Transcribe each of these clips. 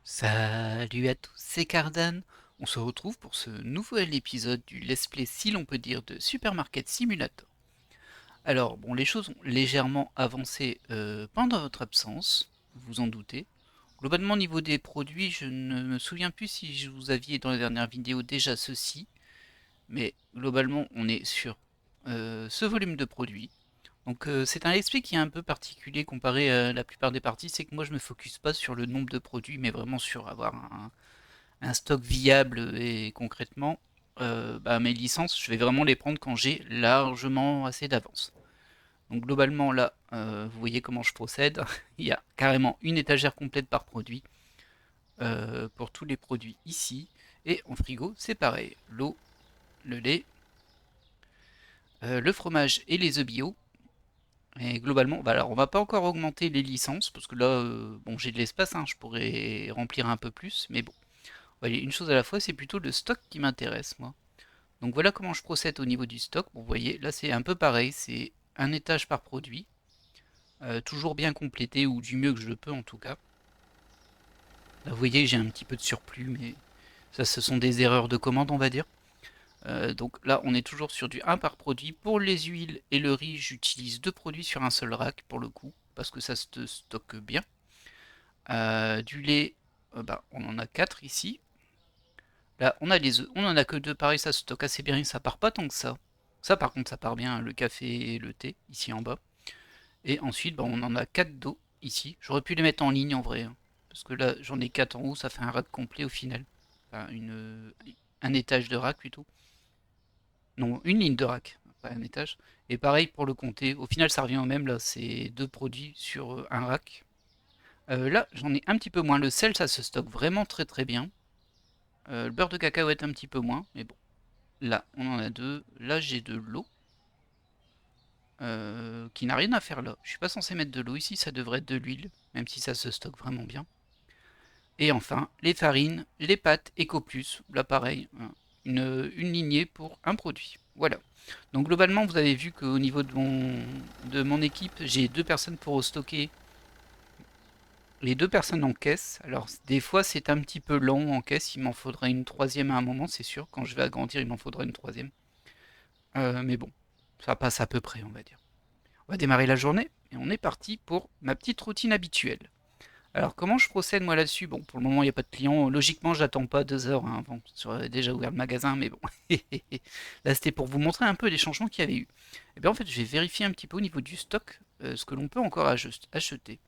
Salut à tous, c'est Cardan. On se retrouve pour ce nouvel épisode du Let's Play, si l'on peut dire, de Supermarket Simulator. Alors, bon, les choses ont légèrement avancé pendant votre absence, vous vous en doutez. Globalement, au niveau des produits, je ne me souviens plus si je vous aviez dans la dernière vidéo déjà ceci, mais globalement, on est sur ce volume de produits. Donc c'est un Let's Play qui est un peu particulier comparé à la plupart des parties, c'est que moi je me focus pas sur le nombre de produits, mais vraiment sur avoir un stock viable et concrètement, mes licences, je vais vraiment les prendre quand j'ai largement assez d'avance. Donc globalement là, vous voyez comment je procède. Il y a carrément une étagère complète par produit pour tous les produits ici. Et en frigo, c'est pareil. L'eau, le lait, le fromage et les œufs bio. Et globalement, bah alors on va pas encore augmenter les licences parce que là, bon, j'ai de l'espace, hein, je pourrais remplir un peu plus, mais bon, voyez, une chose à la fois, c'est plutôt le stock qui m'intéresse, moi. Donc voilà comment je procède au niveau du stock. Bon, vous voyez, là c'est un peu pareil, c'est un étage par produit, toujours bien complété, ou du mieux que je le peux en tout cas. Là vous voyez, j'ai un petit peu de surplus, mais ça ce sont des erreurs de commande, on va dire. Donc là on est toujours sur du 1 par produit. Pour les huiles et le riz, j'utilise 2 produits sur un seul rack pour le coup, parce que ça se stocke bien. Du lait, on en a 4 ici. Là, on a les œufs, on en a que deux, pareil, ça stocke assez bien et ça part pas tant que ça. Ça, par contre, ça part bien, le café et le thé, ici en bas. Et ensuite, on en a 4 d'eau, ici. J'aurais pu les mettre en ligne, en vrai, hein, parce que là, j'en ai 4 en haut, ça fait un rack complet au final. Enfin, un étage de rack, plutôt. Non, une ligne de rack, pas un étage. Et pareil pour le comté, au final, ça revient au même, là, c'est deux produits sur un rack. Là, j'en ai un petit peu moins. Le sel, ça se stocke vraiment très très bien. Le beurre de cacahuète, un petit peu moins, mais bon. Là, on en a deux. Là, j'ai de l'eau qui n'a rien à faire là. Je suis pas censé mettre de l'eau ici, ça devrait être de l'huile, même si ça se stocke vraiment bien. Et enfin, les farines, les pâtes EcoPlus. Là, pareil, hein, une lignée pour un produit. Voilà. Donc globalement, vous avez vu qu'au niveau de mon équipe, j'ai deux personnes pour stocker, les deux personnes en caisse. Alors des fois, c'est un petit peu long en caisse. Il m'en faudra une troisième à un moment, c'est sûr. Quand je vais agrandir, il m'en faudra une troisième. Mais bon, ça passe à peu près, on va dire. On va démarrer la journée et on est parti pour ma petite routine habituelle. Alors comment je procède moi là-dessus? Bon, pour le moment il n'y a pas de clients. Logiquement, j'attends pas 2 heures, hein, avant. J'aurais déjà ouvert le magasin, mais bon. Là, c'était pour vous montrer un peu les changements qu'il y avait eu. Et bien en fait, je vais vérifier un petit peu au niveau du stock ce que l'on peut encore acheter.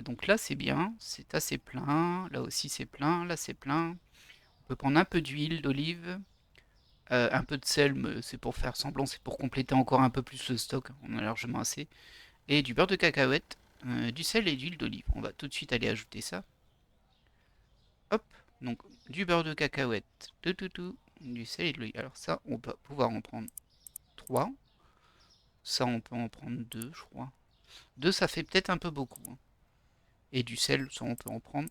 Donc là, c'est bien, c'est assez plein. Là aussi, c'est plein. Là, c'est plein. On peut prendre un peu d'huile d'olive, un peu de sel, mais c'est pour faire semblant, c'est pour compléter encore un peu plus le stock. On a largement assez. Et du beurre de cacahuète, du sel et d'huile d'olive. On va tout de suite aller ajouter ça. Hop, donc du beurre de cacahuète, du sel et de l'huile. Alors ça, on va pouvoir en prendre 3. Ça, on peut en prendre 2, je crois. 2, ça fait peut-être un peu beaucoup, hein. Et du sel, ça, on peut en prendre.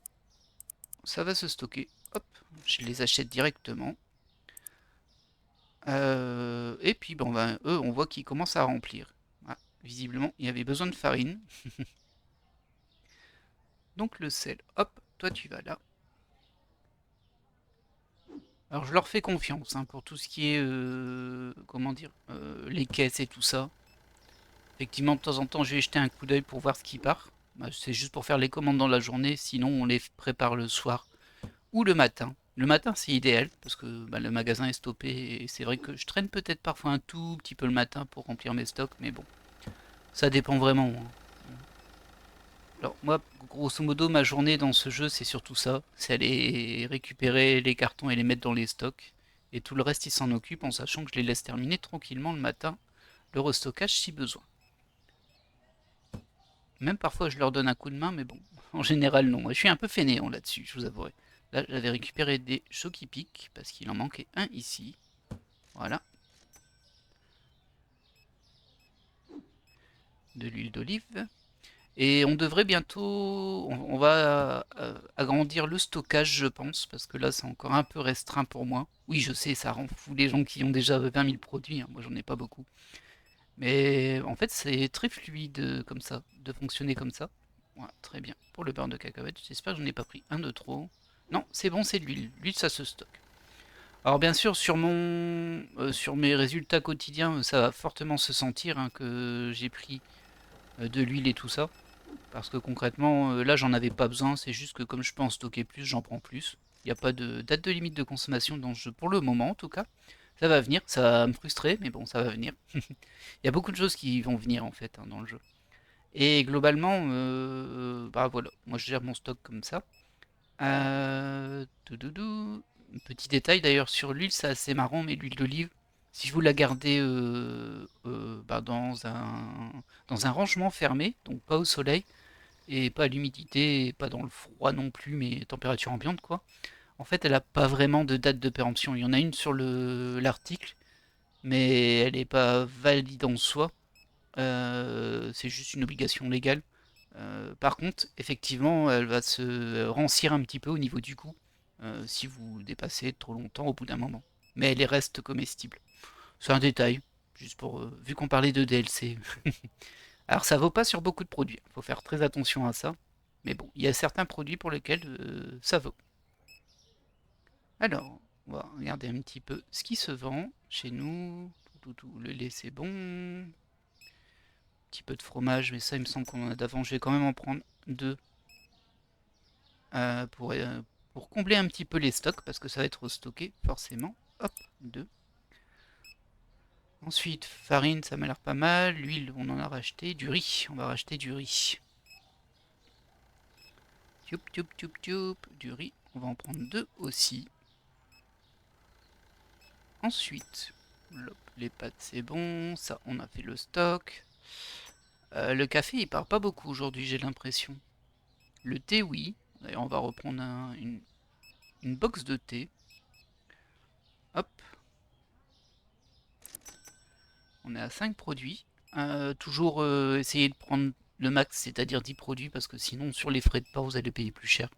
Ça va se stocker. Hop, je les achète directement. Et puis, eux, on voit qu'ils commencent à remplir. Ah, visiblement, il y avait besoin de farine. Donc le sel, hop, toi tu vas là. Alors je leur fais confiance, hein, pour tout ce qui est, comment dire, les caisses et tout ça. Effectivement, de temps en temps, je vais jeter un coup d'œil pour voir ce qui part. Bah, c'est juste pour faire les commandes dans la journée, sinon on les prépare le soir ou le matin. Le matin, c'est idéal parce que le magasin est stoppé et c'est vrai que je traîne peut-être parfois un tout petit peu le matin pour remplir mes stocks, mais bon, ça dépend vraiment, hein. Alors moi, grosso modo, ma journée dans ce jeu, c'est surtout ça. C'est aller récupérer les cartons et les mettre dans les stocks. Et tout le reste, il s'en occupe en sachant que je les laisse terminer tranquillement le matin, le restockage si besoin. Même parfois, je leur donne un coup de main, mais bon, en général, non. Moi, je suis un peu fainéant là-dessus, je vous avouerai. Là, j'avais récupéré des Choki Pic, parce qu'il en manquait un ici. Voilà. De l'huile d'olive. Et on devrait bientôt, on va agrandir le stockage, je pense, parce que là, c'est encore un peu restreint pour moi. Oui, je sais, ça rend fou les gens qui ont déjà 20 000 produits, hein. Moi, j'en ai pas beaucoup. Mais en fait, c'est très fluide comme ça, de fonctionner comme ça. Voilà, très bien. Pour le beurre de cacahuète, j'espère que je n'en ai pas pris un de trop. Non, c'est bon, c'est de l'huile. L'huile, ça se stocke. Alors bien sûr, sur mes résultats quotidiens, ça va fortement se sentir hein, que j'ai pris de l'huile et tout ça. Parce que concrètement, là, j'en avais pas besoin. C'est juste que comme je peux en stocker plus, j'en prends plus. Il n'y a pas de date de limite de consommation dans le jeu pour le moment, en tout cas. Ça va venir, ça va me frustrer, mais bon, ça va venir. Il y a beaucoup de choses qui vont venir en fait hein, dans le jeu. Et globalement, bah voilà, moi je gère mon stock comme ça. Toudoudou. Petit détail d'ailleurs sur l'huile, c'est assez marrant, mais l'huile d'olive, si vous la gardez bah, dans un rangement fermé, donc pas au soleil, et pas à l'humidité, et pas dans le froid non plus, mais température ambiante quoi, en fait elle a pas vraiment de date de péremption. Il y en a une sur l'article, mais elle n'est pas valide en soi, c'est juste une obligation légale. Par contre, effectivement, elle va se rancir un petit peu au niveau du goût si vous dépassez trop longtemps au bout d'un moment. Mais elle reste comestible. C'est un détail, juste pour vu qu'on parlait de DLC. Alors ça vaut pas sur beaucoup de produits, il faut faire très attention à ça. Mais bon, il y a certains produits pour lesquels ça vaut. Alors, on va regarder un petit peu ce qui se vend chez nous. Le lait c'est bon. Un petit peu de fromage, mais ça il me semble qu'on en a d'avant. Je vais quand même en prendre deux euh, pour, euh, pour combler un petit peu les stocks, parce que ça va être stocké forcément. Hop, deux. Ensuite, farine, ça m'a l'air pas mal. L'huile, on en a racheté. Du riz, on va racheter du riz. Tioup, tioup, tioup, tioup. Du riz, on va en prendre deux aussi. Ensuite, les pâtes, c'est bon. Ça, on a fait le stock. Le café, il part pas beaucoup aujourd'hui, j'ai l'impression. Le thé, oui. D'ailleurs, on va reprendre une box de thé. Hop, on est à 5 produits. Toujours essayer de prendre le max, c'est-à-dire 10 produits, parce que sinon, sur les frais de port, vous allez payer plus cher.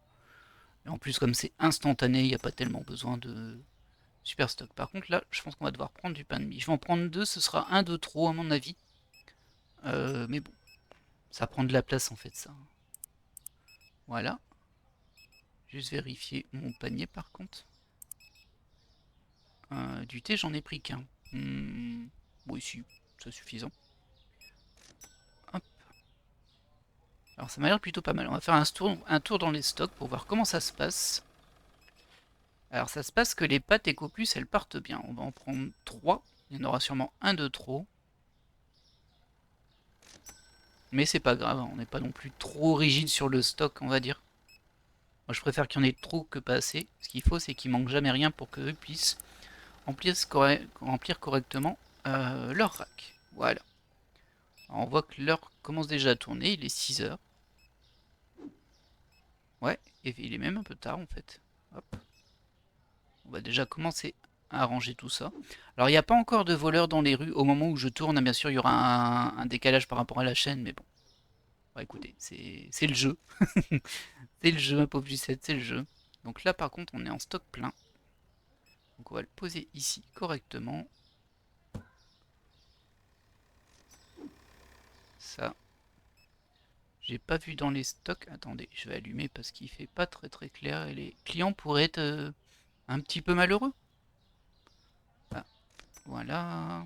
Et en plus, comme c'est instantané, il n'y a pas tellement besoin de super stock. Par contre, là, je pense qu'on va devoir prendre du pain de mie. Je vais en prendre deux, ce sera un de trop, à mon avis. Mais bon, ça prend de la place, en fait, ça. Voilà. Juste vérifier mon panier, par contre. Du thé, j'en ai pris qu'un. Bon, ici, c'est suffisant. Hop. Alors ça m'a l'air plutôt pas mal. On va faire un tour dans les stocks pour voir comment ça se passe. Alors ça se passe que les pâtes EcoPlus elles partent bien. On va en prendre 3. Il y en aura sûrement un de trop. Mais c'est pas grave, on n'est pas non plus trop rigide sur le stock, on va dire. Moi je préfère qu'il y en ait trop que pas assez. Ce qu'il faut c'est qu'il manque jamais rien pour qu'eux puissent remplir correctement leur rack. Voilà. Alors on voit que l'heure commence déjà à tourner, il est 6 heures. Ouais, et il est même un peu tard en fait. Hop. On va déjà commencer à arranger tout ça. Alors il n'y a pas encore de voleurs dans les rues au moment où je tourne. Bien sûr, il y aura un décalage par rapport à la chaîne, mais bon. Bah, écoutez, c'est le jeu. C'est le jeu, ma pauvre Lucette, c'est le jeu. Donc là, par contre, on est en stock plein. Donc on va le poser ici correctement. Ça. J'ai pas vu dans les stocks. Attendez, je vais allumer parce qu'il fait pas très très clair et les clients pourraient être un petit peu malheureux. Ah, voilà.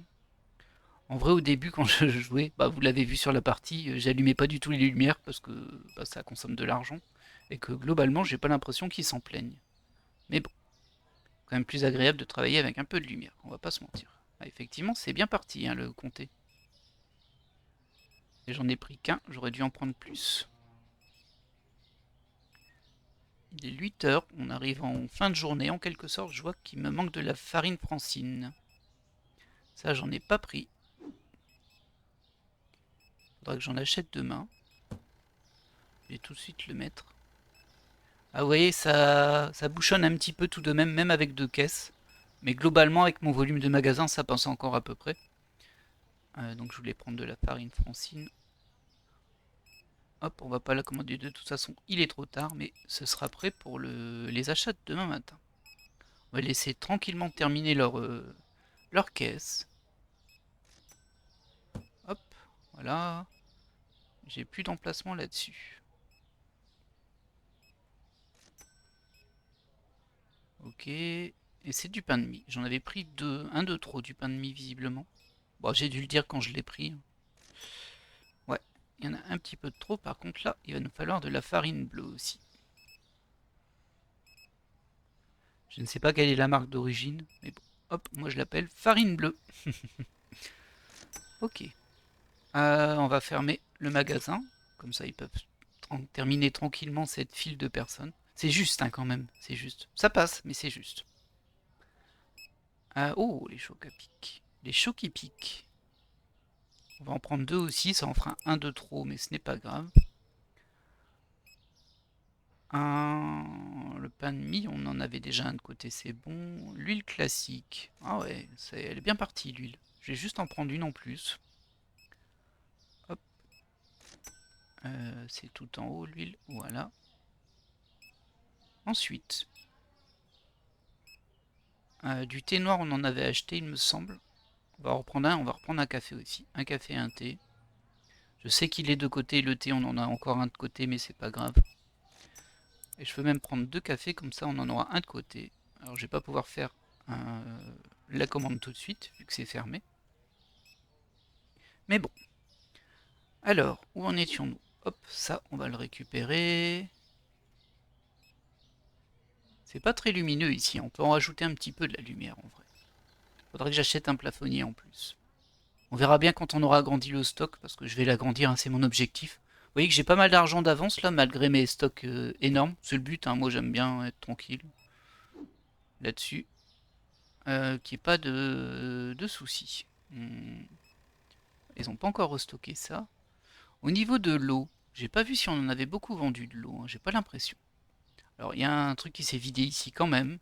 En vrai, au début, quand je jouais, bah, vous l'avez vu sur la partie, j'allumais pas du tout les lumières parce que bah, ça consomme de l'argent. Et que globalement, j'ai pas l'impression qu'ils s'en plaignent. Mais bon, quand même plus agréable de travailler avec un peu de lumière, on va pas se mentir. Ah, effectivement, c'est bien parti, hein, le comté. Et j'en ai pris qu'un, j'aurais dû en prendre plus. Il est 8 heures, on arrive en fin de journée en quelque sorte. Je vois qu'il me manque de la farine francine. Ça, j'en ai pas pris. Faudra que j'en achète demain. Je vais tout de suite le mettre. Ah, vous voyez, ça bouchonne un petit peu tout de même, même avec deux caisses. Mais globalement, avec mon volume de magasin, ça passe encore à peu près. Donc je voulais prendre de la farine francine. Hop, on va pas la commander de toute façon, il est trop tard, mais ce sera prêt pour les achats de demain matin. On va laisser tranquillement terminer leur caisse. Hop, voilà. J'ai plus d'emplacement là-dessus. Ok. Et c'est du pain de mie. J'en avais pris un de trop du pain de mie visiblement. Bon, j'ai dû le dire quand je l'ai pris. Ouais, il y en a un petit peu de trop. Par contre là, il va nous falloir de la farine bleue aussi. Je ne sais pas quelle est la marque d'origine, mais bon, hop, moi je l'appelle farine bleue. Ok. On va fermer le magasin, comme ça ils peuvent terminer tranquillement cette file de personnes. C'est juste hein, quand même, c'est juste. Ça passe, mais c'est juste. Oh, les chocs à pic. Les chocs qui piquent. On va en prendre deux aussi, ça en fera un de trop, mais ce n'est pas grave. Le pain de mie, on en avait déjà un de côté, c'est bon. L'huile classique. Ah ouais, elle est bien partie l'huile. Je vais juste en prendre une en plus. Hop. C'est tout en haut l'huile, voilà. Ensuite, du thé noir, on en avait acheté, il me semble. On va reprendre un café aussi. Un café et un thé. Je sais qu'il est de côté, le thé, on en a encore un de côté, mais c'est pas grave. Et je peux même prendre deux cafés, comme ça on en aura un de côté. Alors je vais pas pouvoir faire la commande tout de suite, vu que c'est fermé. Mais bon. Alors, où en étions-nous? Hop, ça, on va le récupérer. C'est pas très lumineux ici, on peut en rajouter un petit peu de la lumière en vrai. Faudrait que j'achète un plafonnier en plus. On verra bien quand on aura agrandi le stock, parce que je vais l'agrandir, hein, c'est mon objectif. Vous voyez que j'ai pas mal d'argent d'avance là, malgré mes stocks énormes. C'est le but, hein, moi j'aime bien être tranquille là-dessus. Qu'il n'y ait pas de soucis. Ils n'ont pas encore restocké ça. Au niveau de l'eau, j'ai pas vu si on en avait beaucoup vendu de l'eau, hein, j'ai pas l'impression. Alors il y a un truc qui s'est vidé ici quand même.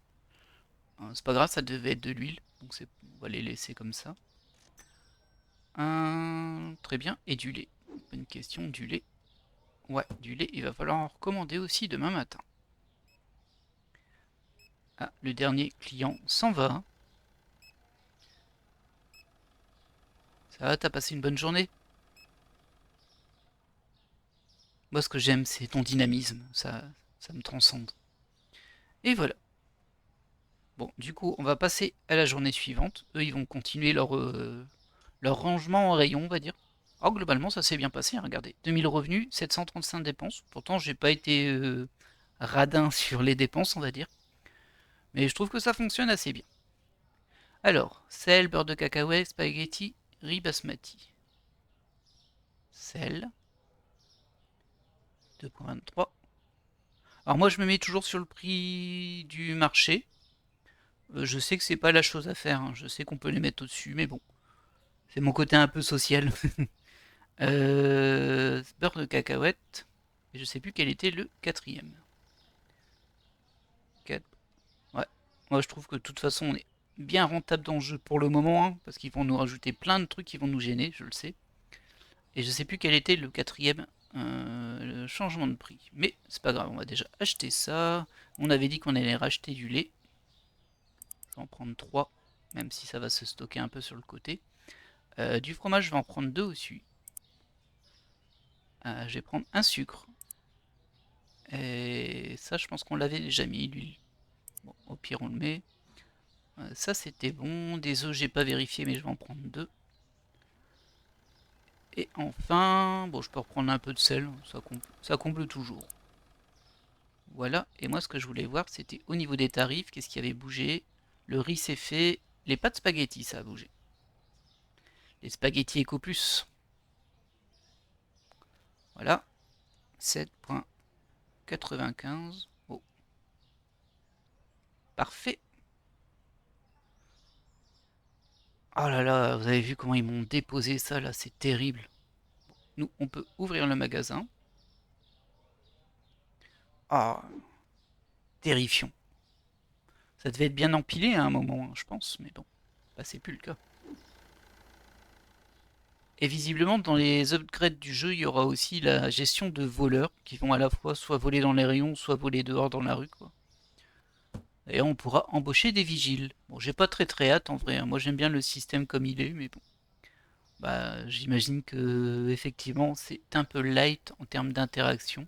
C'est pas grave, ça devait être de l'huile, donc on va les laisser comme ça. Très bien, et du lait. Bonne question, du lait. Ouais, du lait, il va falloir en recommander aussi demain matin. Ah, le dernier client s'en va. Ça va, t'as passé une bonne journée? Moi, ce que j'aime, c'est ton dynamisme. Ça me transcende. Et voilà. Bon, du coup, on va passer à la journée suivante. Eux, ils vont continuer leur rangement en rayon, on va dire. Alors, globalement, ça s'est bien passé, hein, regardez. 2000 revenus, 735 dépenses. Pourtant, j'ai pas été radin sur les dépenses, on va dire. Mais je trouve que ça fonctionne assez bien. Alors, sel, beurre de cacahuète, spaghetti, riz basmati. Sel, 2,23. Alors moi, je me mets toujours sur le prix du marché. Je sais que c'est pas la chose à faire, hein. Je sais qu'on peut les mettre au-dessus, mais bon. C'est mon côté un peu social. Beurre de cacahuète. Et je sais plus quel était le quatrième. Ouais. Moi, je trouve que de toute façon, on est bien rentable dans le jeu pour le moment, hein, parce qu'ils vont nous rajouter plein de trucs qui vont nous gêner, je le sais. Et je sais plus quel était le quatrième le changement de prix. Mais c'est pas grave, on va déjà acheter ça. On avait dit qu'on allait racheter du lait. Je vais en prendre 3, même si ça va se stocker un peu sur le côté. Du fromage, je vais en prendre 2 aussi. Je vais prendre un sucre. Et ça, je pense qu'on l'avait déjà mis, l'huile. Bon, au pire, on le met. Ça, c'était bon. Des œufs, j'ai pas vérifié, mais je vais en prendre 2. Et enfin, bon, je peux reprendre un peu de sel, ça comble toujours. Voilà, et moi ce que je voulais voir, c'était au niveau des tarifs, qu'est-ce qui avait bougé? Le riz c'est fait, les pâtes spaghetti ça a bougé. Les spaghettis Eco Plus. Voilà, 7,95. Oh, parfait. Oh là là, vous avez vu comment ils m'ont déposé ça là, c'est terrible. Nous, on peut ouvrir le magasin. Ah, terrifiant. Ça devait être bien empilé à un moment, hein, je pense, mais bon, bah, c'est plus le cas. Et visiblement, dans les upgrades du jeu, il y aura aussi la gestion de voleurs qui vont à la fois soit voler dans les rayons, soit voler dehors dans la rue, quoi. Et on pourra embaucher des vigiles. Bon, j'ai pas très hâte en vrai, hein. Moi j'aime bien le système comme il est, mais bon. Bah, j'imagine que effectivement c'est un peu light en termes d'interaction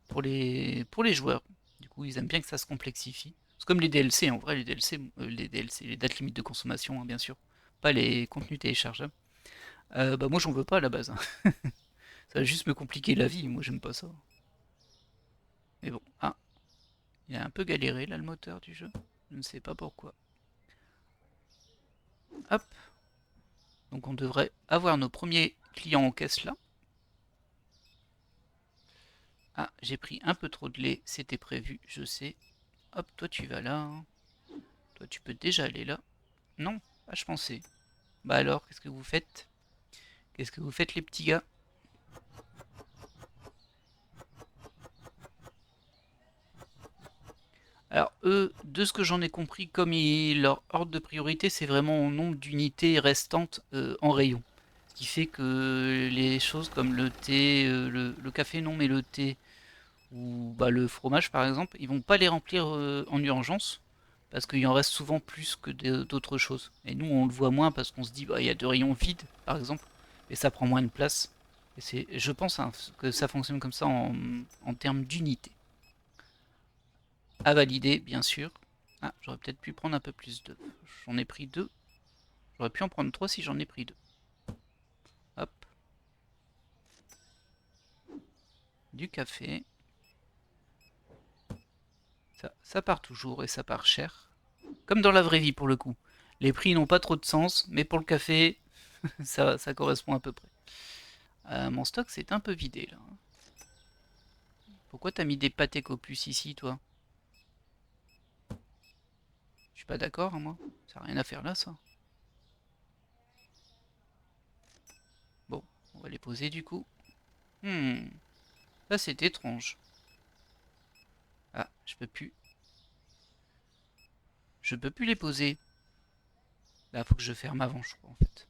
pour les joueurs. Du coup, ils aiment bien que ça se complexifie. C'est comme les DLC, en vrai, les DLC, les dates limites de consommation, hein, bien sûr. Pas les contenus téléchargeables. Bah moi j'en veux pas à la base, hein. Ça va juste me compliquer la vie, moi j'aime pas ça. Mais bon, ah, il a un peu galéré là le moteur du jeu. Je ne sais pas pourquoi. Hop. Donc on devrait avoir nos premiers clients en caisse là. Ah, j'ai pris un peu trop de lait, c'était prévu, je sais. Hop, toi tu vas là, hein. Toi tu peux déjà aller là. Non, ah je pensais. Bah alors, qu'est-ce que vous faites? Qu'est-ce que vous faites les petits gars? Alors eux, de ce que j'en ai compris, comme leur ordre de priorité, c'est vraiment au nombre d'unités restantes en rayon. Ce qui fait que les choses comme le thé, le café non, mais le thé ou bah, le fromage par exemple, ils vont pas les remplir en urgence parce qu'il en reste souvent plus que d'autres choses. Et nous on le voit moins parce qu'on se dit bah il y a deux rayons vides par exemple et ça prend moins de place. Et c'est, je pense hein, que ça fonctionne comme ça en termes d'unité. À valider bien sûr. Ah, j'aurais peut-être pu prendre un peu plus d'œufs. J'en ai pris deux. J'aurais pu en prendre trois si j'en ai pris deux. Hop. Du café. Ça part toujours et ça part cher. Comme dans la vraie vie pour le coup. Les prix n'ont pas trop de sens, mais pour le café, ça correspond à peu près. Mon stock s'est un peu vidé là. Pourquoi t'as mis des pâtés Copus ici, toi? Je suis pas d'accord, hein, moi. Ça n'a rien à faire là, ça. Bon, on va les poser du coup. Hmm, ça c'est étrange. Ah, je peux plus. Je peux plus les poser. Là, faut que je ferme avant, je crois, en fait.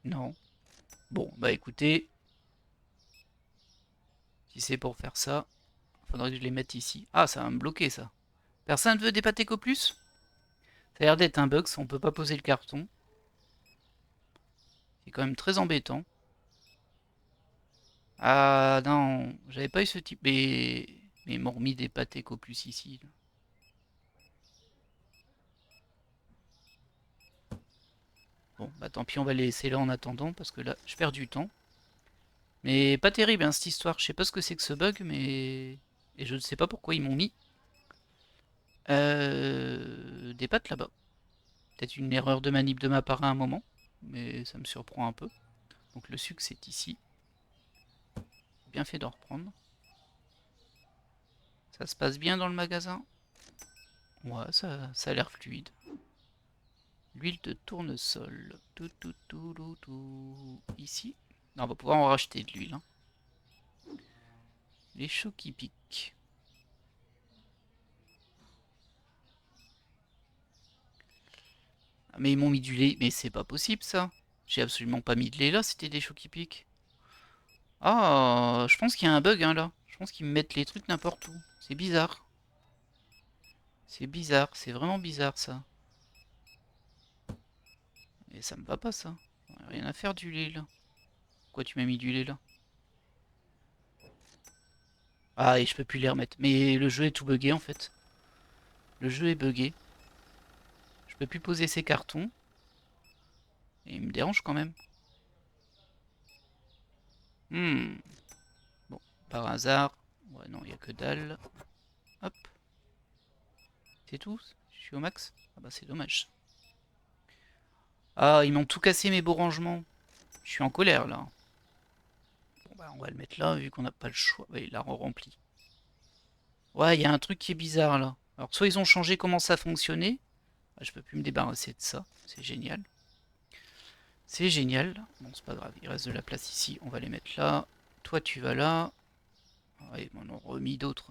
Non. Bon, bah écoutez, si c'est pour faire ça, faudrait que je les mette ici. Ah, ça va me bloquer, ça. Personne veut des pâtés Copus? Ça a l'air d'être un bug, on peut pas poser le carton. C'est quand même très embêtant. Ah non, j'avais pas eu ce type. Mais ils m'ont remis des pâtés Copus ici, là. Bon, bah tant pis, on va les laisser là en attendant, parce que là, je perds du temps. Mais pas terrible, hein, cette histoire. Je sais pas ce que c'est que ce bug, mais... Et je ne sais pas pourquoi ils m'ont mis des pâtes là-bas. Peut-être une erreur de manip de ma part à un moment, mais ça me surprend un peu. Donc le sucre, c'est ici. Bien fait d'en reprendre. Ça se passe bien dans le magasin? Ouais, ça a l'air fluide. L'huile de tournesol. Ici. Non, on va pouvoir en racheter de l'huile, hein. Les choux qui piquent. Ah, mais ils m'ont mis du lait. Mais c'est pas possible ça. J'ai absolument pas mis de lait là, c'était des choux qui piquent. Ah, je pense qu'il y a un bug hein, là. Je pense qu'ils me mettent les trucs n'importe où. C'est bizarre. C'est bizarre, c'est vraiment bizarre ça. Et ça me va pas ça. Rien à faire du lait là. Pourquoi tu m'as mis du lait là? Ah, et je peux plus les remettre. Mais le jeu est tout bugué en fait. Le jeu est bugué. Je peux plus poser ces cartons. Et il me dérange quand même. Hmm. Bon, par hasard. Ouais, non, il n'y a que dalle. Hop. C'est tout? Je suis au max? Ah bah c'est dommage. Ah, ils m'ont tout cassé mes beaux rangements. Je suis en colère là. Bon bah on va le mettre là vu qu'on n'a pas le choix. Ouais, il l'a rempli. Ouais, il y a un truc qui est bizarre là. Alors soit ils ont changé comment ça fonctionnait. Ah, je peux plus me débarrasser de ça. C'est génial. C'est génial. Bon, c'est pas grave. Il reste de la place ici. On va les mettre là. Toi, tu vas là. Ouais, on en a remis d'autres.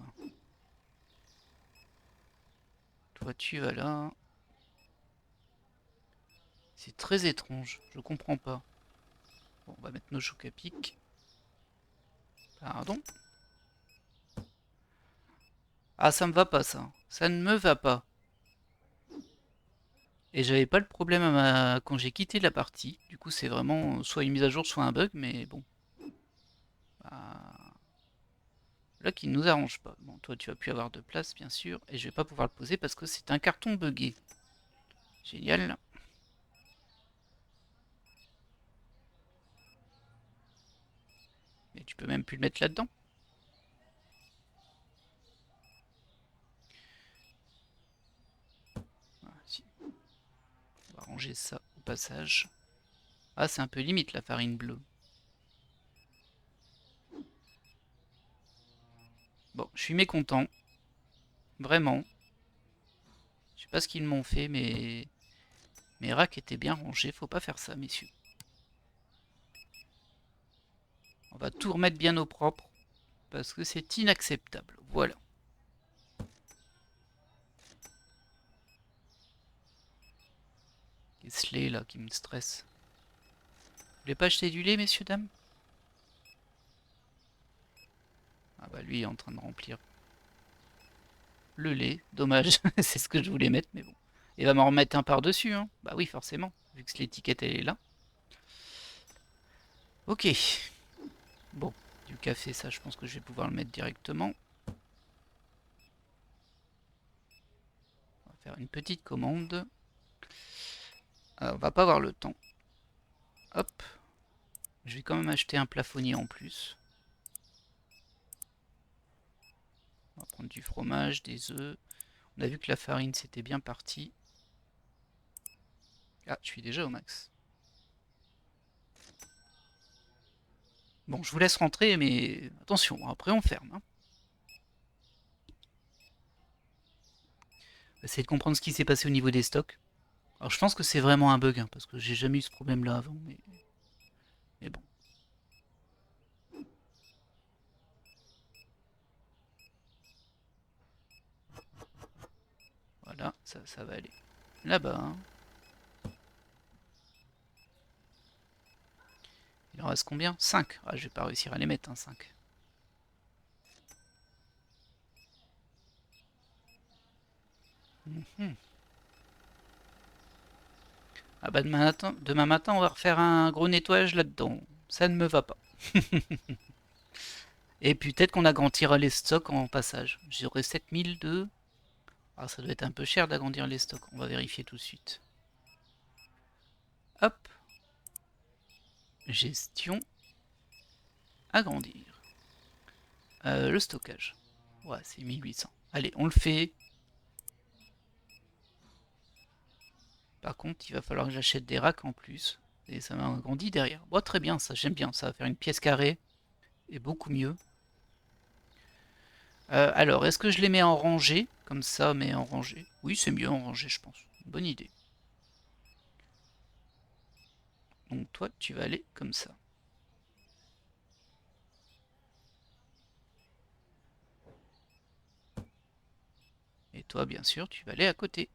Toi, tu vas là. C'est très étrange. Je comprends pas. Bon, on va mettre nos chocs à pic. Pardon. Ah, ça me va pas, ça. Ça ne me va pas. Et j'avais pas le problème quand j'ai quitté la partie. Du coup, c'est vraiment soit une mise à jour, soit un bug, mais bon. Bah, Là qui ne nous arrange pas. Bon, toi tu vas plus avoir de place bien sûr, et je vais pas pouvoir le poser parce que c'est un carton buggé. Génial. Mais tu peux même plus le mettre là-dedans. Ah, si. On va ranger ça au passage. Ah, c'est un peu limite la farine bleue. Bon, je suis mécontent. Vraiment. Je sais pas ce qu'ils m'ont fait, mais mes racks étaient bien rangés. Faut pas faire ça, messieurs. On va tout remettre bien au propre parce que c'est inacceptable. Voilà. Qu'est-ce lait là qui me stresse? Vous voulez pas acheter du lait, messieurs, dames? Ah bah lui est en train de remplir le lait. Dommage, c'est ce que je voulais mettre, mais bon. Il va m'en remettre un par-dessus, hein. Bah oui, forcément, vu que l'étiquette elle est là. Ok. Bon, du café, ça je pense que je vais pouvoir le mettre directement. On va faire une petite commande. On va pas avoir le temps. Hop. Je vais quand même acheter un plafonnier en plus. On va prendre du fromage, des œufs. On a vu que la farine c'était bien parti. Ah, je suis déjà au max. Bon, je vous laisse rentrer, mais attention, après on ferme, hein. Essayez de comprendre ce qui s'est passé au niveau des stocks. Alors je pense que c'est vraiment un bug, hein, parce que j'ai jamais eu ce problème-là avant, mais bon. Voilà, ça va aller. Là-bas, hein. Il en reste combien? 5. Ah, je vais pas réussir à les mettre, hein, 5. Mhm. Ah bah demain matin, on va refaire un gros nettoyage là-dedans. Ça ne me va pas. Et puis peut-être qu'on agrandira les stocks en passage. J'aurai 7002. Ah, ça doit être un peu cher d'agrandir les stocks. On va vérifier tout de suite. Hop. Gestion. Agrandir. Le stockage. Ouais, c'est 1800. Allez, on le fait. Par contre, il va falloir que j'achète des racks en plus. Et ça m'agrandit derrière. Bon, très bien, ça j'aime bien. Ça va faire une pièce carrée. Et beaucoup mieux. Alors, est-ce que je les mets en rangée? Comme ça, mais en rangée. Oui, c'est mieux en rangée, je pense. Bonne idée. Donc toi, tu vas aller comme ça. Et toi, bien sûr, tu vas aller à côté.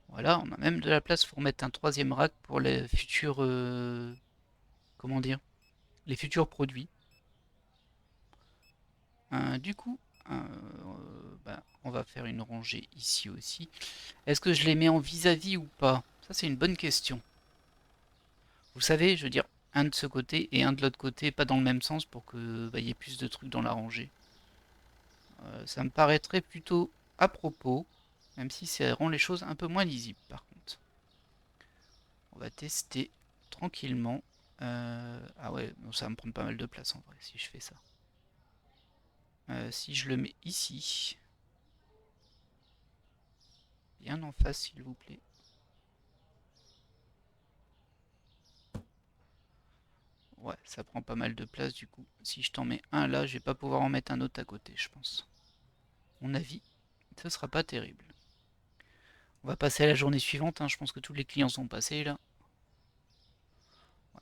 Voilà, on a même de la place pour mettre un troisième rack pour les futurs... comment dire? Les futurs produits. Du coup, bah, on va faire une rangée ici aussi. Est-ce que je les mets en vis-à-vis ou pas? Ça, c'est une bonne question. Vous savez, je veux dire, un de ce côté et un de l'autre côté, pas dans le même sens pour que bah, y ait plus de trucs dans la rangée. Ça me paraîtrait plutôt à propos, même si ça rend les choses un peu moins lisibles par contre. On va tester tranquillement. Ah ouais, non, ça va me prendre pas mal de place en vrai si je fais ça. Si je le mets ici, bien en face s'il vous plaît. Ouais, ça prend pas mal de place du coup. Si je t'en mets un là, je vais pas pouvoir en mettre un autre à côté, je pense. Mon avis, ce sera pas terrible. On va passer à la journée suivante, hein. Je pense que tous les clients sont passés là. Ouais.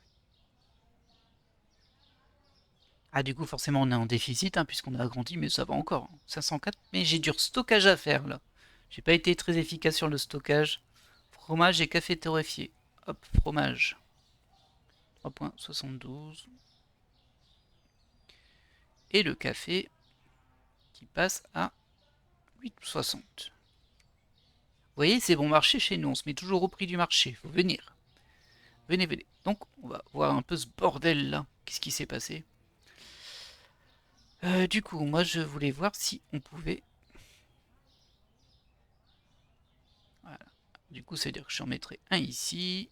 Ah, du coup, forcément, on est en déficit, hein, puisqu'on a agrandi, mais ça va encore, hein. 504, mais j'ai du stockage à faire, là. J'ai pas été très efficace sur le stockage. Fromage et café torréfié. Hop, fromage. 3,72. Et le café, qui passe à 8,60. voyez, c'est bon marché chez nous, on se met toujours au prix du marché, faut venir. Venez, venez. Donc, on va voir un peu ce bordel là. Qu'est-ce qui s'est passé? Du coup, moi je voulais voir si on pouvait... Voilà. Du coup, ça veut dire que j'en mettrai un ici.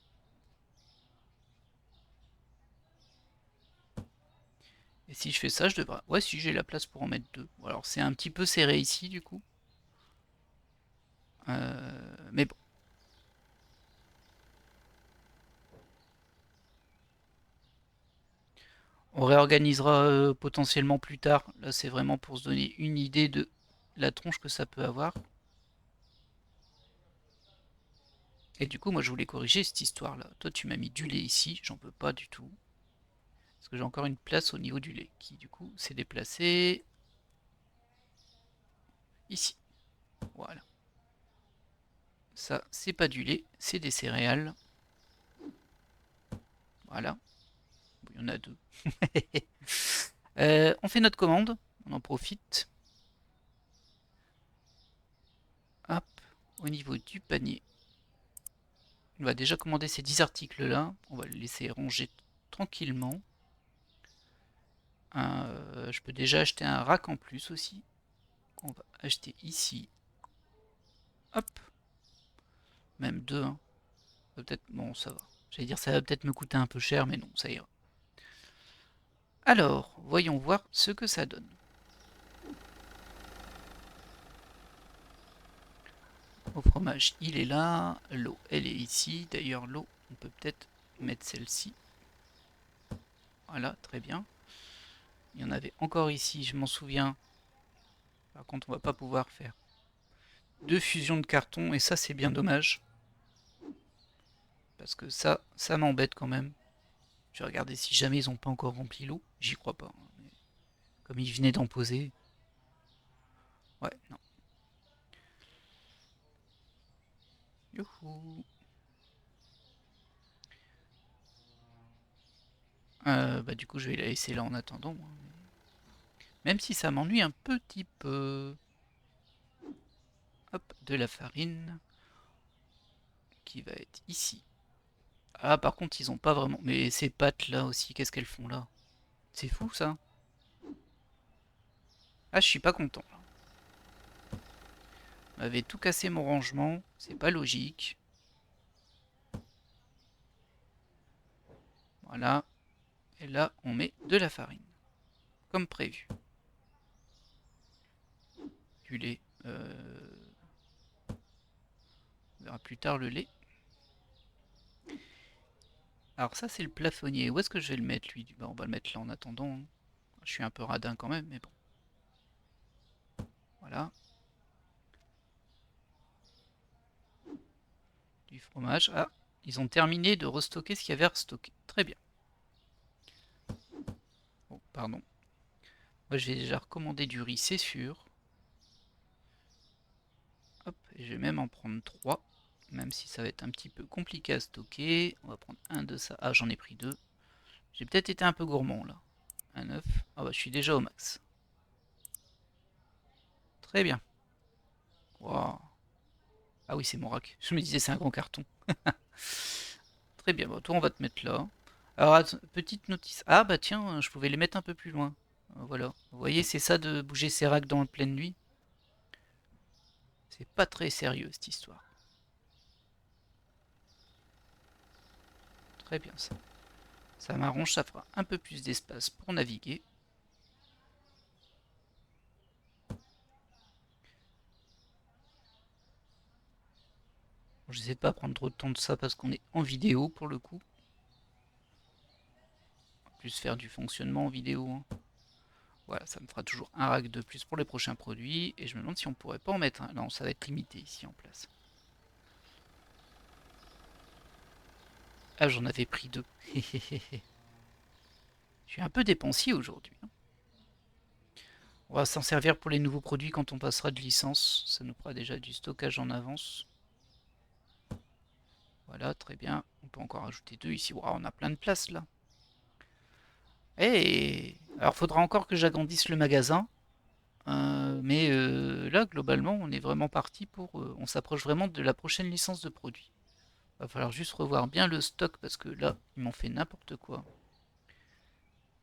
Et si je fais ça, je devrais... Ouais, si j'ai la place pour en mettre deux. Bon, alors, c'est un petit peu serré ici, du coup. Mais bon. On réorganisera potentiellement plus tard. Là, c'est vraiment pour se donner une idée de la tronche que ça peut avoir. Et du coup, moi, je voulais corriger cette histoire-là. Toi, tu m'as mis du lait ici. J'en peux pas du tout. Parce que j'ai encore une place au niveau du lait qui, du coup, s'est déplacée ici. Voilà. Ça, c'est pas du lait, c'est des céréales. Voilà. Bon, il y en a deux. On fait notre commande. On en profite. Hop. Au niveau du panier. On va déjà commander ces 10 articles-là. On va les laisser ranger tranquillement. Je peux déjà acheter un rack en plus aussi. On va acheter ici. Hop. Même deux. Hein. Peut-être. Bon, ça va. J'allais dire ça va peut-être me coûter un peu cher, mais non, ça ira. Alors, voyons voir ce que ça donne. Au fromage, il est là. L'eau, elle est ici. D'ailleurs, l'eau, on peut peut-être mettre celle-ci. Voilà, très bien. Il y en avait encore ici, je m'en souviens. Par contre, on va pas pouvoir faire deux fusions de carton, et ça, c'est bien dommage. Parce que ça m'embête quand même. Je vais regarder si jamais ils n'ont pas encore rempli l'eau. J'y crois pas. Hein, mais comme ils venaient d'en poser. Ouais, non. Youhou. Bah du coup, je vais la laisser là en attendant. Hein. Même si ça m'ennuie un petit peu. Hop, de la farine. Qui va être ici. Ah, par contre, ils ont pas vraiment... Mais ces pâtes là aussi, qu'est-ce qu'elles font là? C'est fou ça. Ah, je suis pas content. On avait tout cassé mon rangement. C'est pas logique. Voilà. Et là, on met de la farine. Comme prévu. Du lait. On verra plus tard le lait. Alors ça, c'est le plafonnier. Où est-ce que je vais le mettre, lui? Bah, on va le mettre là en attendant. Hein. Je suis un peu radin quand même, mais bon. Voilà. Du fromage. Ah, ils ont terminé de restocker ce qu'il y avait à restocker. Très bien. Oh, pardon. Moi, je vais déjà recommander du riz, c'est sûr. Hop, et je vais même en prendre 3. Même si ça va être un petit peu compliqué à stocker. On va prendre un de ça. Ah, j'en ai pris 2. J'ai peut-être été un peu gourmand là. Un œuf. Ah bah, je suis déjà au max. Très bien. Wow. Ah oui, c'est mon rack. Je me disais, c'est un grand carton. Très bien, bon, toi, on va te mettre là. Alors, petite notice. Ah bah tiens, je pouvais les mettre un peu plus loin. Voilà. Vous voyez, c'est ça de bouger ses racks dans la pleine nuit. C'est pas très sérieux, cette histoire. Très bien, ça. Ça m'arrange, ça fera un peu plus d'espace pour naviguer. Bon, j'essaie de pas prendre trop de temps de ça parce qu'on est en vidéo pour le coup. On va plus faire du fonctionnement en vidéo. Hein. Voilà, ça me fera toujours un rack de plus pour les prochains produits. Et je me demande si on pourrait pas en mettre un. Non, ça va être limité ici en place. Ah, j'en avais pris 2. Je suis un peu dépensier aujourd'hui. Hein. On va s'en servir pour les nouveaux produits quand on passera de licence. Ça nous fera déjà du stockage en avance. Voilà, très bien. On peut encore ajouter 2 ici. Wow, on a plein de place là. Et alors, faudra encore que j'agrandisse le magasin. Mais là, globalement, on est vraiment parti pour... on s'approche vraiment de la prochaine licence de produit. Va falloir juste revoir bien le stock parce que là, ils m'ont fait n'importe quoi.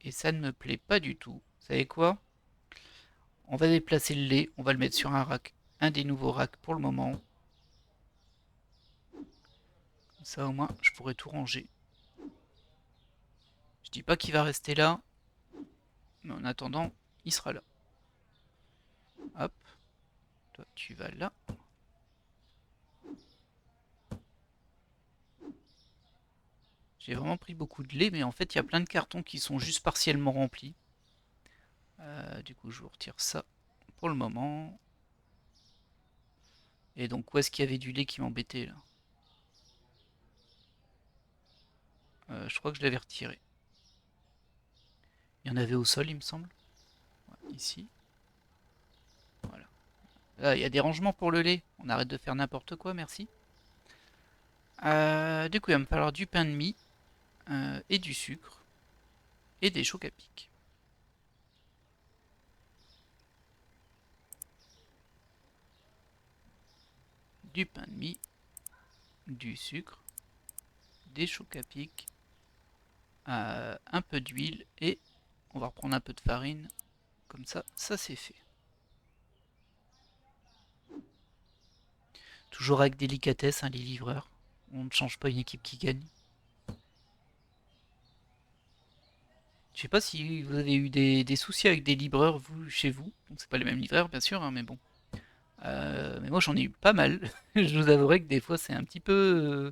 Et ça ne me plaît pas du tout. Vous savez quoi? On va déplacer le lait, on va le mettre sur un rack. Un des nouveaux racks pour le moment. Comme ça au moins, je pourrai tout ranger. Je dis pas qu'il va rester là, mais en attendant, il sera là. Hop, toi tu vas là. J'ai vraiment pris beaucoup de lait, mais en fait il y a plein de cartons qui sont juste partiellement remplis. Du coup je vous retire ça pour le moment. Et donc où est-ce qu'il y avait du lait qui m'embêtait là? Je crois que je l'avais retiré. Il y en avait au sol il me semble. Ouais, ici. Voilà. Là il y a des rangements pour le lait. On arrête de faire n'importe quoi, merci. Du coup il va me falloir du pain de mie et du sucre et des chocs à pic. Du pain de mie, du sucre, des chocs à pic, un peu d'huile et on va reprendre un peu de farine. Comme ça c'est fait. Toujours avec délicatesse, hein, les livreurs. On ne change pas une équipe qui gagne. Je sais pas si vous avez eu des soucis avec des livreurs, vous, chez vous. Bon, c'est pas les mêmes livreurs, bien sûr, hein, mais bon. Mais moi, j'en ai eu pas mal. Je vous avouerai que des fois, c'est un petit peu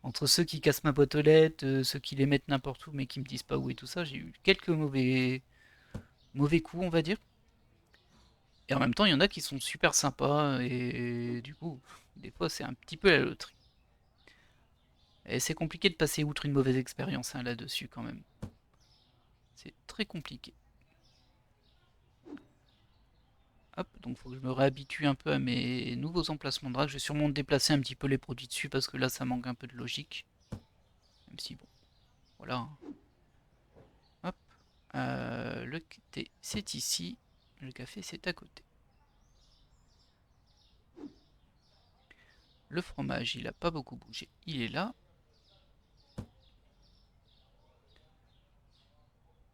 entre ceux qui cassent ma boîte aux lettres, ceux qui les mettent n'importe où, mais qui me disent pas où et tout ça. J'ai eu quelques mauvais coups, on va dire. Et en même temps, il y en a qui sont super sympas, et du coup, des fois, c'est un petit peu la loterie. Et c'est compliqué de passer outre une mauvaise expérience hein, là-dessus, quand même. C'est très compliqué. Hop, donc faut que je me réhabitue un peu à mes nouveaux emplacements de rack. Je vais sûrement déplacer un petit peu les produits dessus parce que là ça manque un peu de logique. Même si bon, voilà. Hop, le thé c'est ici, le café c'est à côté. Le fromage il a pas beaucoup bougé, il est là.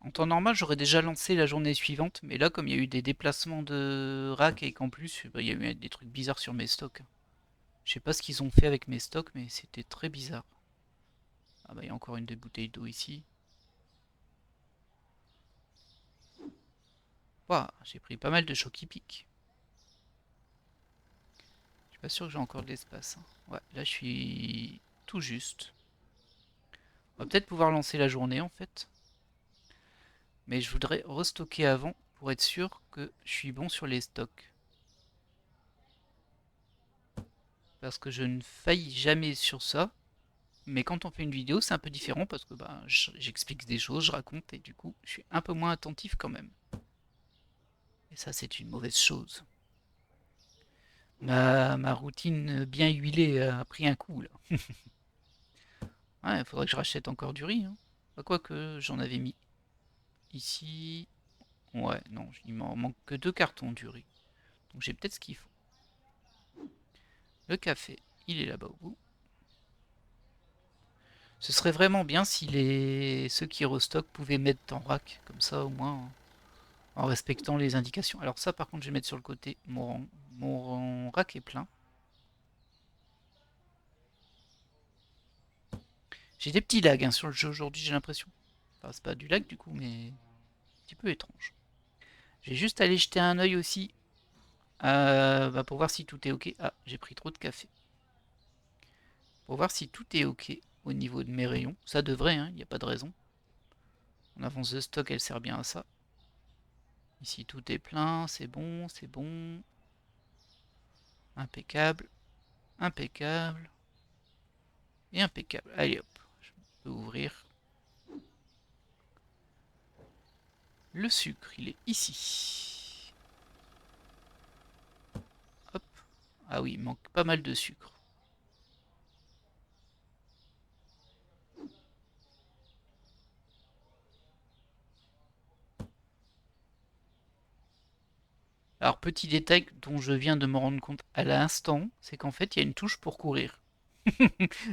En temps normal j'aurais déjà lancé la journée suivante, mais là comme il y a eu des déplacements de rack et qu'en plus bah, il y a eu des trucs bizarres sur mes stocks. Je sais pas ce qu'ils ont fait avec mes stocks mais c'était très bizarre. Ah bah il y a encore une des bouteilles d'eau ici. Waouh, j'ai pris pas mal de chocs hippiques. Je suis pas sûr que j'ai encore de l'espace. Hein. Ouais, là je suis tout juste. On va peut-être pouvoir lancer la journée en fait. Mais je voudrais restocker avant pour être sûr que je suis bon sur les stocks. Parce que je ne faillis jamais sur ça. Mais quand on fait une vidéo, c'est un peu différent parce que bah, j'explique des choses, je raconte et du coup, je suis un peu moins attentif quand même. Et ça, c'est une mauvaise chose. Ma routine bien huilée a pris un coup là. Ouais, il faudrait que je rachète encore du riz. Hein. Bah, quoi que j'en avais mis ici. Ouais, non, il m'en manque que 2 cartons du riz. Donc j'ai peut-être ce qu'il faut. Le café, il est là-bas au bout. Ce serait vraiment bien si ceux qui restockent pouvaient mettre en rack, comme ça au moins, en respectant les indications. Alors ça par contre je vais mettre sur le côté, mon rack est plein. J'ai des petits lags hein, sur le jeu aujourd'hui j'ai l'impression. Enfin c'est pas du lag du coup mais un petit peu étrange. J'ai juste allé jeter un oeil aussi bah, pour voir si tout est ok. Ah j'ai pris trop de café. Pour voir si tout est ok au niveau de mes rayons. Ça devrait, il n'y a pas de raison. Mon avance de stock, elle sert bien à ça. Ici, tout est plein, c'est bon, c'est bon. Impeccable, impeccable et impeccable. Allez hop, je peux ouvrir. Le sucre, il est ici. Hop. Ah oui, il manque pas mal de sucre. Alors, petit détail dont je viens de me rendre compte à l'instant, c'est qu'en fait, il y a une touche pour courir.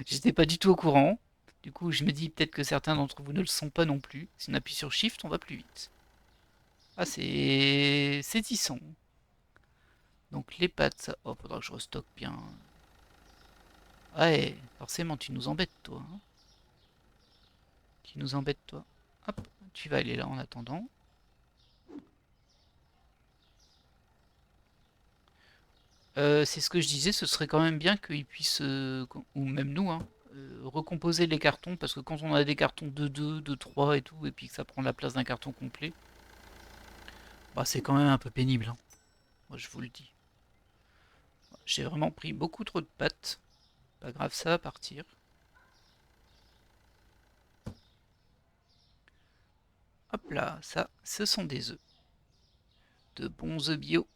J'étais pas du tout au courant. Du coup, je me dis peut-être que certains d'entre vous ne le sont pas non plus. Si on appuie sur Shift, on va plus vite. Ah, c'est saisissant. Donc les pattes, ça... Oh, faudra que je restocke bien. Ouais, forcément, tu nous embêtes, toi. Hein. Tu nous embêtes, toi. Hop, tu vas aller là en attendant. C'est ce que je disais, ce serait quand même bien qu'ils puissent, ou même nous, hein, recomposer les cartons, parce que quand on a des cartons de 2, de 3 et tout, et puis que ça prend la place d'un carton complet, bah, c'est quand même un peu pénible. Hein. Moi, je vous le dis. J'ai vraiment pris beaucoup trop de pâtes. Pas grave, ça va partir. Hop là, ça, ce sont des œufs. De bons œufs bio.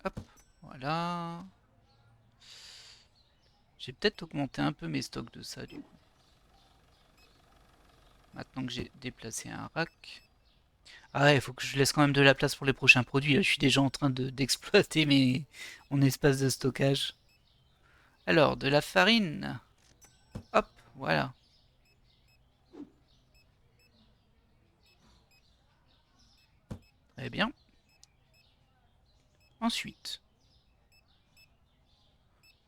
Hop, voilà. J'ai peut-être augmenté un peu mes stocks de ça, du coup. Maintenant que j'ai déplacé un rack. Ah ouais, il faut que je laisse quand même de la place pour les prochains produits. Là, je suis déjà en train d'exploiter mon espace de stockage. Alors, de la farine. Hop, voilà. Très bien. Ensuite,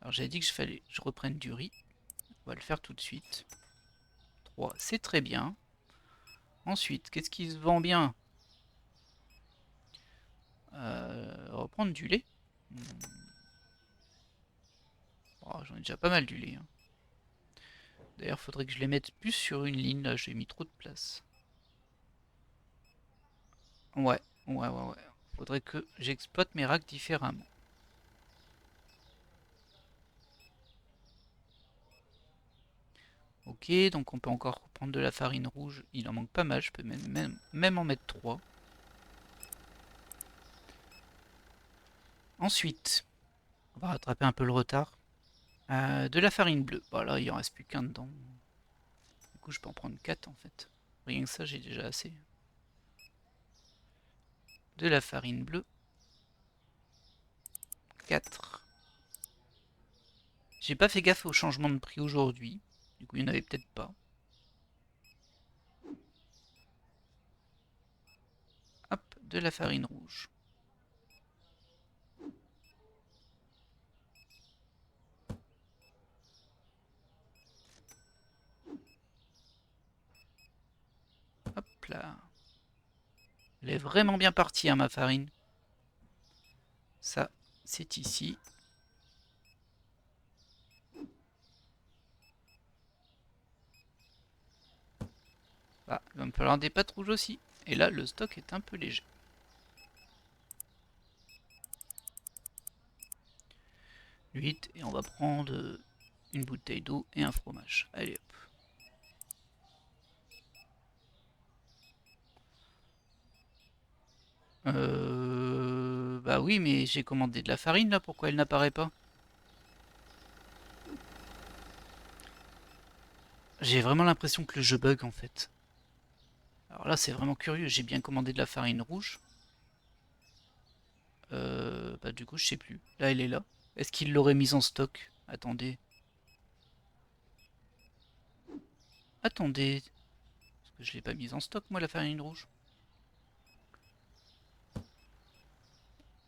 alors j'avais dit que je reprenne du riz. On va le faire tout de suite. 3, c'est très bien. Ensuite, qu'est-ce qui se vend bien? Reprendre du lait. Oh, j'en ai déjà pas mal du lait. Hein. D'ailleurs, faudrait que je les mette plus sur une ligne. Là, j'ai mis trop de place. Ouais. Faudrait que j'exploite mes racks différemment. Ok, donc on peut encore prendre de la farine rouge. Il en manque pas mal. Je peux même en mettre 3. Ensuite, on va rattraper un peu le retard. De la farine bleue. Voilà, il en reste plus qu'un dedans. Du coup, je peux en prendre 4 en fait. Rien que ça, j'ai déjà assez. De la farine bleue. 4. J'ai pas fait gaffe au changement de prix aujourd'hui. Du coup, il n'y en avait peut-être pas. Hop, de la farine rouge. Hop là. Elle est vraiment bien partie, hein, ma farine. Ça, c'est ici. Ah, il va me falloir des pâtes rouges aussi. Et là, le stock est un peu léger. 8, et on va prendre une bouteille d'eau et un fromage. Allez hop. Bah oui, mais j'ai commandé de la farine là, pourquoi elle n'apparaît pas? J'ai vraiment l'impression que le jeu bug en fait. Alors là, c'est vraiment curieux, j'ai bien commandé de la farine rouge. Bah du coup, je sais plus. Là, elle est là. Est-ce qu'il l'aurait mise en stock? Attendez. Attendez. Parce que je l'ai pas mise en stock, moi, la farine rouge.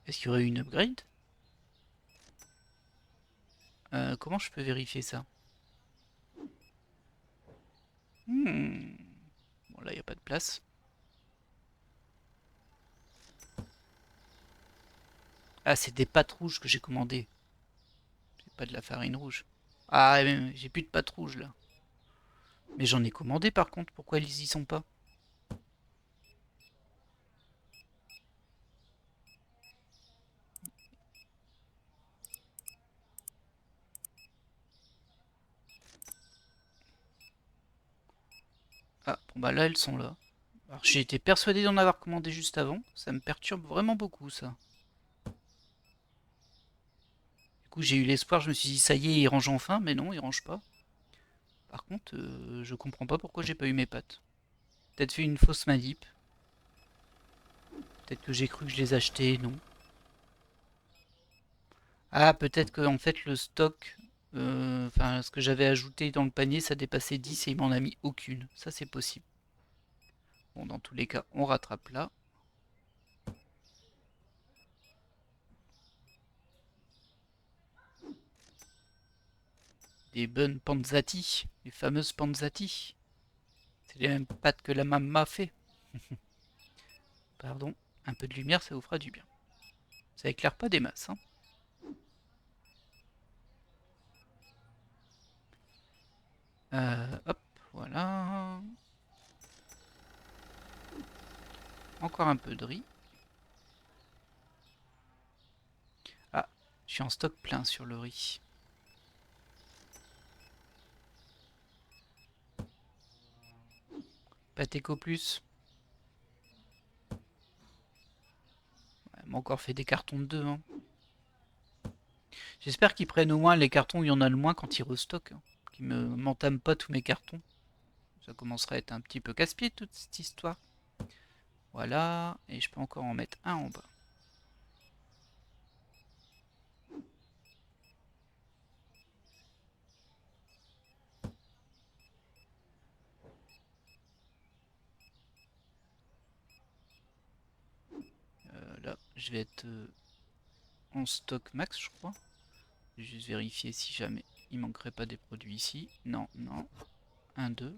Est-ce qu'il y aurait eu une upgrade? Comment je peux vérifier ça? Bon, là, il n'y a pas de place. Ah, c'est des pâtes rouges que j'ai commandées. C'est pas de la farine rouge. Ah, j'ai plus de pâtes rouges, là. Mais j'en ai commandé, par contre. Pourquoi ils y sont pas? Ah, bon, bah là, elles sont là. Alors, j'ai été persuadé d'en avoir commandé juste avant. Ça me perturbe vraiment beaucoup, ça. Du coup, j'ai eu l'espoir, je me suis dit, ça y est, il range enfin. Mais non, il range pas. Par contre, je comprends pas pourquoi j'ai pas eu mes pâtes. peut-être fait une fausse manip. Peut-être que j'ai cru que je les achetais, non. Ah, peut-être que en fait le stock, enfin ce que j'avais ajouté dans le panier, ça dépassait 10 et il m'en a mis aucune. Ça c'est possible. Bon, dans tous les cas, on rattrape là. Des bonnes panzati, les fameuses panzati. C'est les mêmes pâtes que la maman fait. Pardon, un peu de lumière, ça vous fera du bien. Ça éclaire pas des masses, hein. Hop, voilà. Encore un peu de riz. Ah, je suis en stock plein sur le riz. Patéco plus. Elle m'a encore fait des cartons de 2, hein. J'espère qu'ils prennent au moins les cartons où il y en a le moins quand ils restockent, hein. Qu'ils ne m'entament pas tous mes cartons. Ça commencerait à être un petit peu casse-pied toute cette histoire. Voilà, et je peux encore en mettre un en bas. Là, je vais être en stock max, je crois. Je vais juste vérifier si jamais il manquerait pas des produits ici. Non, non. 1, 2,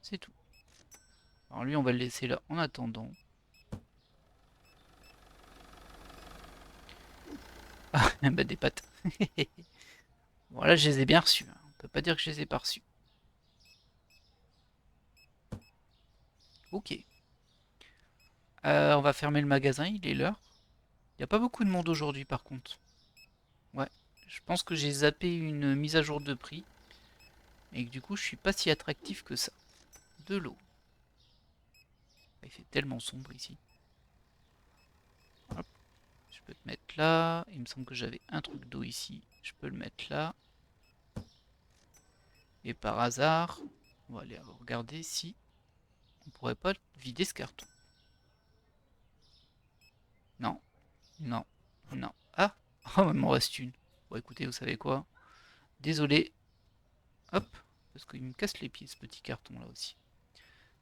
c'est tout. Alors lui, on va le laisser là en attendant. Ah, bah des pâtes. Bon, là, je les ai bien reçus, hein. On peut pas dire que je les ai pas reçus. Ok. On va fermer le magasin, il est l'heure. Il n'y a pas beaucoup de monde aujourd'hui, par contre. Ouais. Je pense que j'ai zappé une mise à jour de prix. Et que du coup, je suis pas si attractif que ça. De l'eau. Il fait tellement sombre ici. Hop. Je peux te mettre là. Il me semble que j'avais un truc d'eau ici. Je peux le mettre là. Et par hasard, on va aller regarder si on pourrait pas vider ce carton. Non, non, non. Ah, oh, il m'en reste une. Bon, écoutez, vous savez quoi? Désolé. Hop, parce qu'il me casse les pieds ce petit carton là aussi.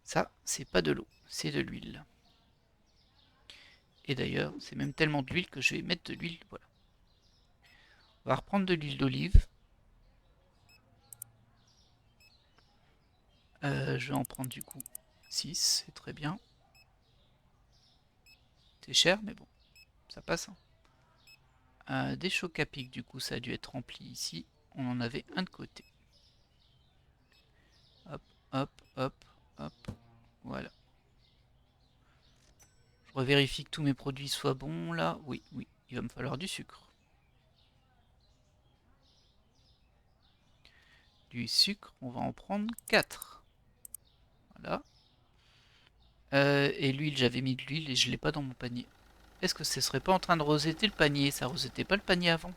Ça, c'est pas de l'eau, c'est de l'huile. Et d'ailleurs, c'est même tellement d'huile que je vais mettre de l'huile. Voilà. On va reprendre de l'huile d'olive. Je vais en prendre du coup 6, c'est très bien. C'est cher, mais bon, ça passe, hein. Des chocs à pic, du coup, ça a dû être rempli ici. On en avait un de côté. Hop, hop, hop, hop. Voilà. Je revérifie que tous mes produits soient bons là. Oui, oui, il va me falloir du sucre. Du sucre, on va en prendre 4. Voilà. Et l'huile, j'avais mis de l'huile et je l'ai pas dans mon panier. Est-ce que ce serait pas en train de rosetter le panier? Ça rosettait pas le panier avant?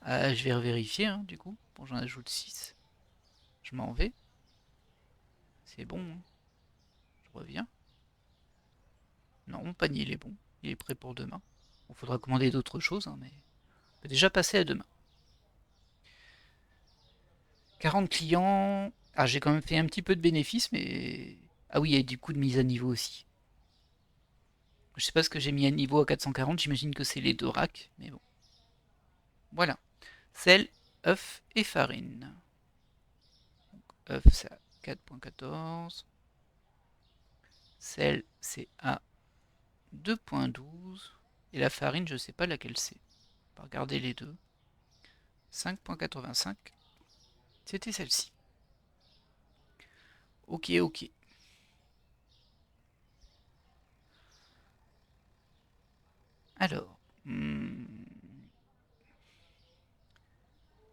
Je vais revérifier, hein, du coup. Bon, j'en ajoute 6. Je m'en vais. C'est bon, hein. Je reviens. Non, mon panier il est bon. Il est prêt pour demain. Il faudra commander d'autres choses, hein, mais on peut déjà passer à demain. 40 clients. Ah, j'ai quand même fait un petit peu de bénéfice, mais... Ah oui, il y a du coup de mise à niveau aussi. Je sais pas ce que j'ai mis à niveau à 440, j'imagine que c'est les 2 racks, mais bon. Voilà. Sel, œuf et farine. œuf, c'est à 4.14. Sel, c'est à 2.12. Et la farine, je sais pas laquelle c'est. On va regarder les deux. 5.85. C'était celle-ci. Ok, ok. Alors,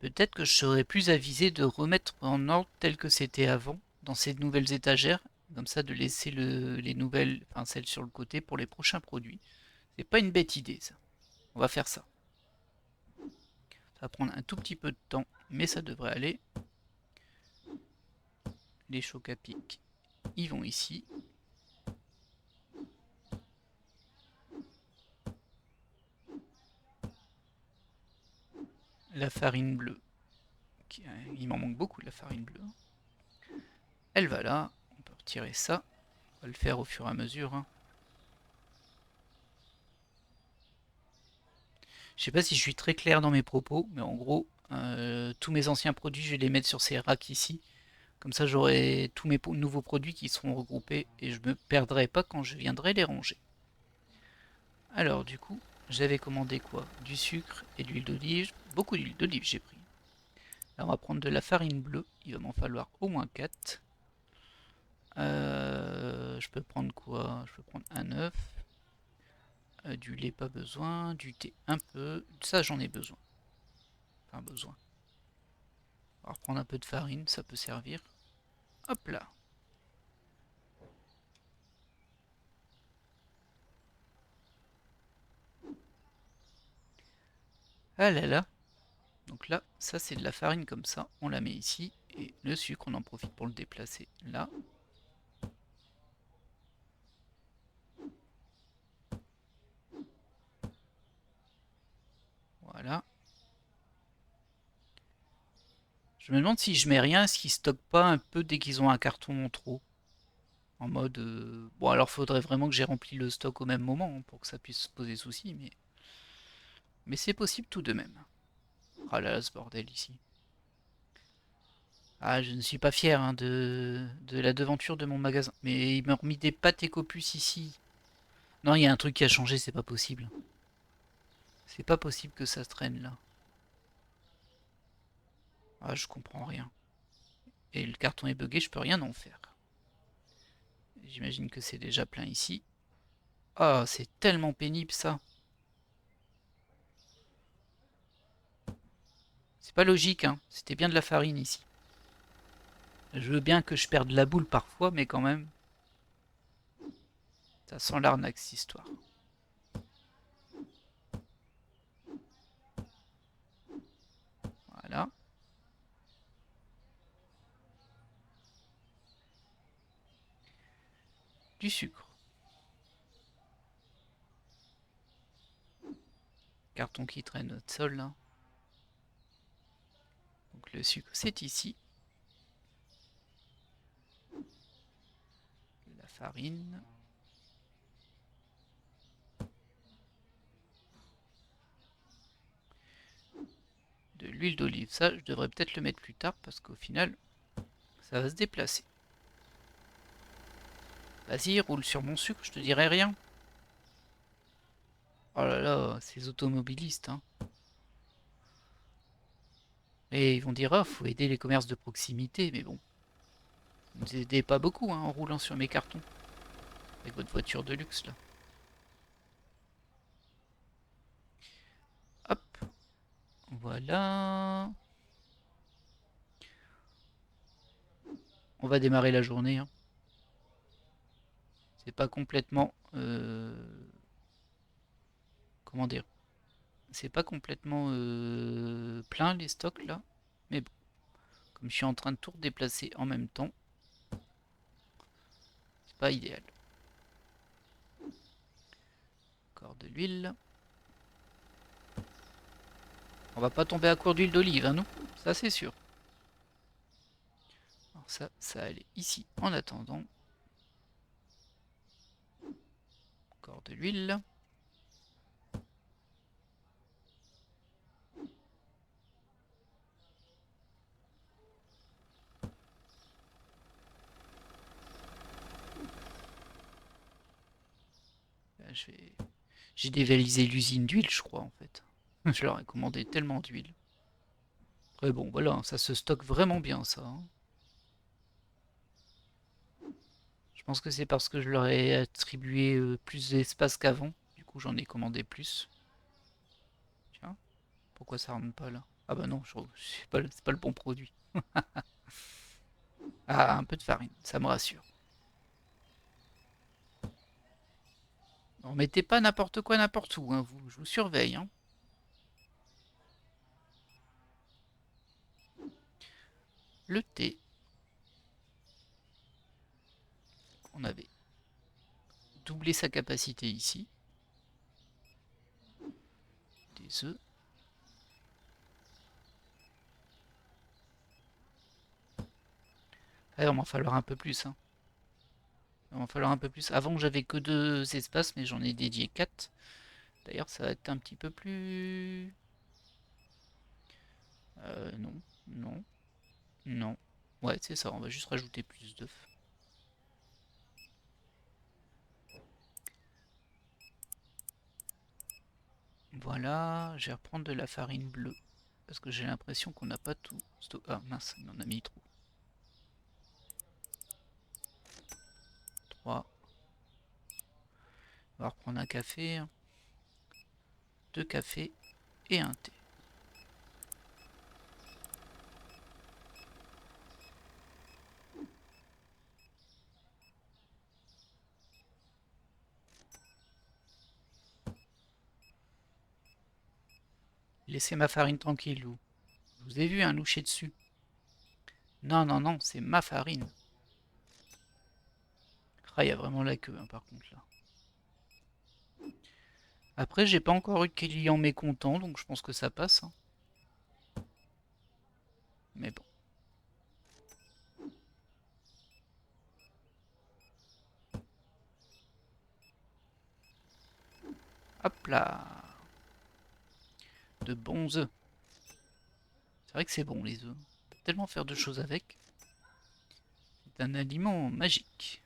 peut-être que je serais plus avisé de remettre en ordre tel que c'était avant, dans ces nouvelles étagères, comme ça de laisser les nouvelles, enfin celles sur le côté pour les prochains produits. C'est pas une bête idée ça. On va faire ça. Ça va prendre un tout petit peu de temps, mais ça devrait aller. Les chocs à pic ils vont ici. La farine bleue, il m'en manque beaucoup de la farine bleue. Elle va là, on peut retirer ça, on va le faire au fur et à mesure. Hein. Je sais pas si je suis très clair dans mes propos, mais en gros, tous mes anciens produits, je vais les mettre sur ces racks ici. Comme ça, j'aurai tous mes nouveaux produits qui seront regroupés et je me perdrai pas quand je viendrai les ranger. Alors, du coup, j'avais commandé quoi? Du sucre et de l'huile d'olive. Beaucoup d'huile d'olive, j'ai pris. Alors, on va prendre de la farine bleue. Il va m'en falloir au moins 4. Je peux prendre quoi? Je peux prendre un œuf. Du lait, pas besoin. Du thé, un peu. Ça, j'en ai besoin. Enfin, besoin. On va reprendre un peu de farine, ça peut servir. Hop là. Ah là là. Donc là, ça c'est de la farine comme ça. On la met ici. Et le sucre, on en profite pour le déplacer là. Voilà. Je me demande si je mets rien, est-ce qu'ils stockent pas un peu dès qu'ils ont un carton en trop? En mode... Bon alors faudrait vraiment que j'ai rempli le stock au même moment hein, pour que ça puisse poser souci, mais c'est possible tout de même. Ah là là, ce bordel ici. Ah, je ne suis pas fier hein, de la devanture de mon magasin. Mais il m'a remis des pâtes Ecopus ici. Non, il y a un truc qui a changé, c'est pas possible. C'est pas possible que ça se traîne là. Ah, je comprends rien. Et le carton est buggé, je peux rien en faire. J'imagine que c'est déjà plein ici. Ah, c'est tellement pénible ça. C'est pas logique, hein. C'était bien de la farine ici. Je veux bien que je perde la boule parfois, mais quand même. Ça sent l'arnaque cette histoire. Voilà. Du sucre. Carton qui traîne au sol là. Donc le sucre c'est ici. La farine. De l'huile d'olive. Ça, je devrais peut-être le mettre plus tard parce qu'au final, ça va se déplacer. Vas-y, roule sur mon sucre, je te dirai rien. Oh là là, ces automobilistes, hein. Et ils vont dire, oh, faut aider les commerces de proximité, mais bon, vous ne aidez pas beaucoup hein, en roulant sur mes cartons. Avec votre voiture de luxe, là. Hop, voilà. On va démarrer la journée. Hein. C'est pas complètement... comment dire? C'est pas complètement plein les stocks, là. Mais bon, comme je suis en train de tout redéplacer en même temps, c'est pas idéal. Encore de l'huile. On va pas tomber à court d'huile d'olive, hein, nous. Ça, c'est sûr. Alors ça allait ici en attendant. Encore de l'huile. J'ai dévalisé l'usine d'huile, je crois, en fait. Je leur ai commandé tellement d'huile. Après, bon, voilà, ça se stocke vraiment bien, ça. Hein. Je pense que c'est parce que je leur ai attribué plus d'espace qu'avant. Du coup, j'en ai commandé plus. Tiens, pourquoi ça rentre pas là? Ah bah non, c'est pas le bon produit. Ah, un peu de farine, ça me rassure. Non, mettez pas n'importe quoi n'importe où, hein, vous, je vous surveille. Hein. Le thé. on avait doublé sa capacité ici. Des œufs. Ah, il va m'en falloir un peu plus. Hein. Il va m'en falloir un peu plus. Avant, j'avais que 2 espaces, mais j'en ai dédié 4. D'ailleurs, ça va être un petit peu plus... non, non, non. Ouais, c'est ça, on va juste rajouter plus d'œufs. Voilà, je vais reprendre de la farine bleue. Parce que j'ai l'impression qu'on n'a pas tout. Ah mince, il en a mis trop. 3. On va reprendre un café. 2 cafés et un thé. Laissez ma farine tranquille, vous. Je vous ai vu un loucher dessus. Non, non, non, c'est ma farine. Ah, il y a vraiment la queue, hein, par contre, là. Après, j'ai pas encore eu de client mécontent, donc je pense que ça passe. Hein. Mais bon. Hop là. De bons œufs. C'est vrai que c'est bon, les œufs. On peut tellement faire de choses avec. C'est un aliment magique.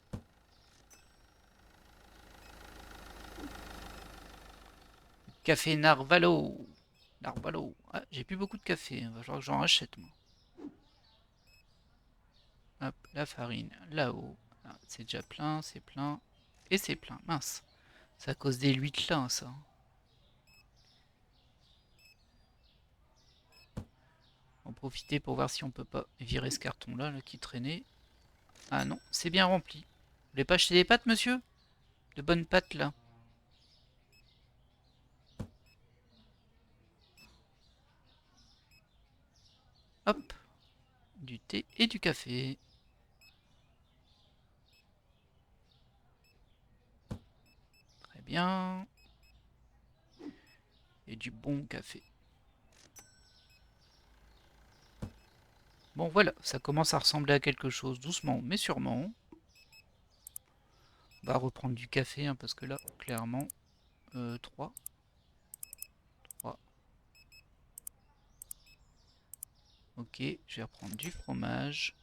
Café Narvalo. Narvalo. Ah, j'ai plus beaucoup de café. Il va falloir que j'en rachète, moi. Hop, la farine là-haut. Ah, c'est déjà plein, c'est plein. Et c'est plein. Mince. C'est à cause des huîtres là, ça. On va profiter pour voir si on peut pas virer ce carton là, qui traînait. Ah non, c'est bien rempli. Vous voulez pas acheter des pâtes, monsieur? De bonnes pâtes là. Hop. Du thé et du café. Très bien. Et du bon café. Bon voilà, ça commence à ressembler à quelque chose doucement mais sûrement. On va reprendre du café hein, parce que là, clairement, 3. 3. Ok, je vais reprendre du fromage.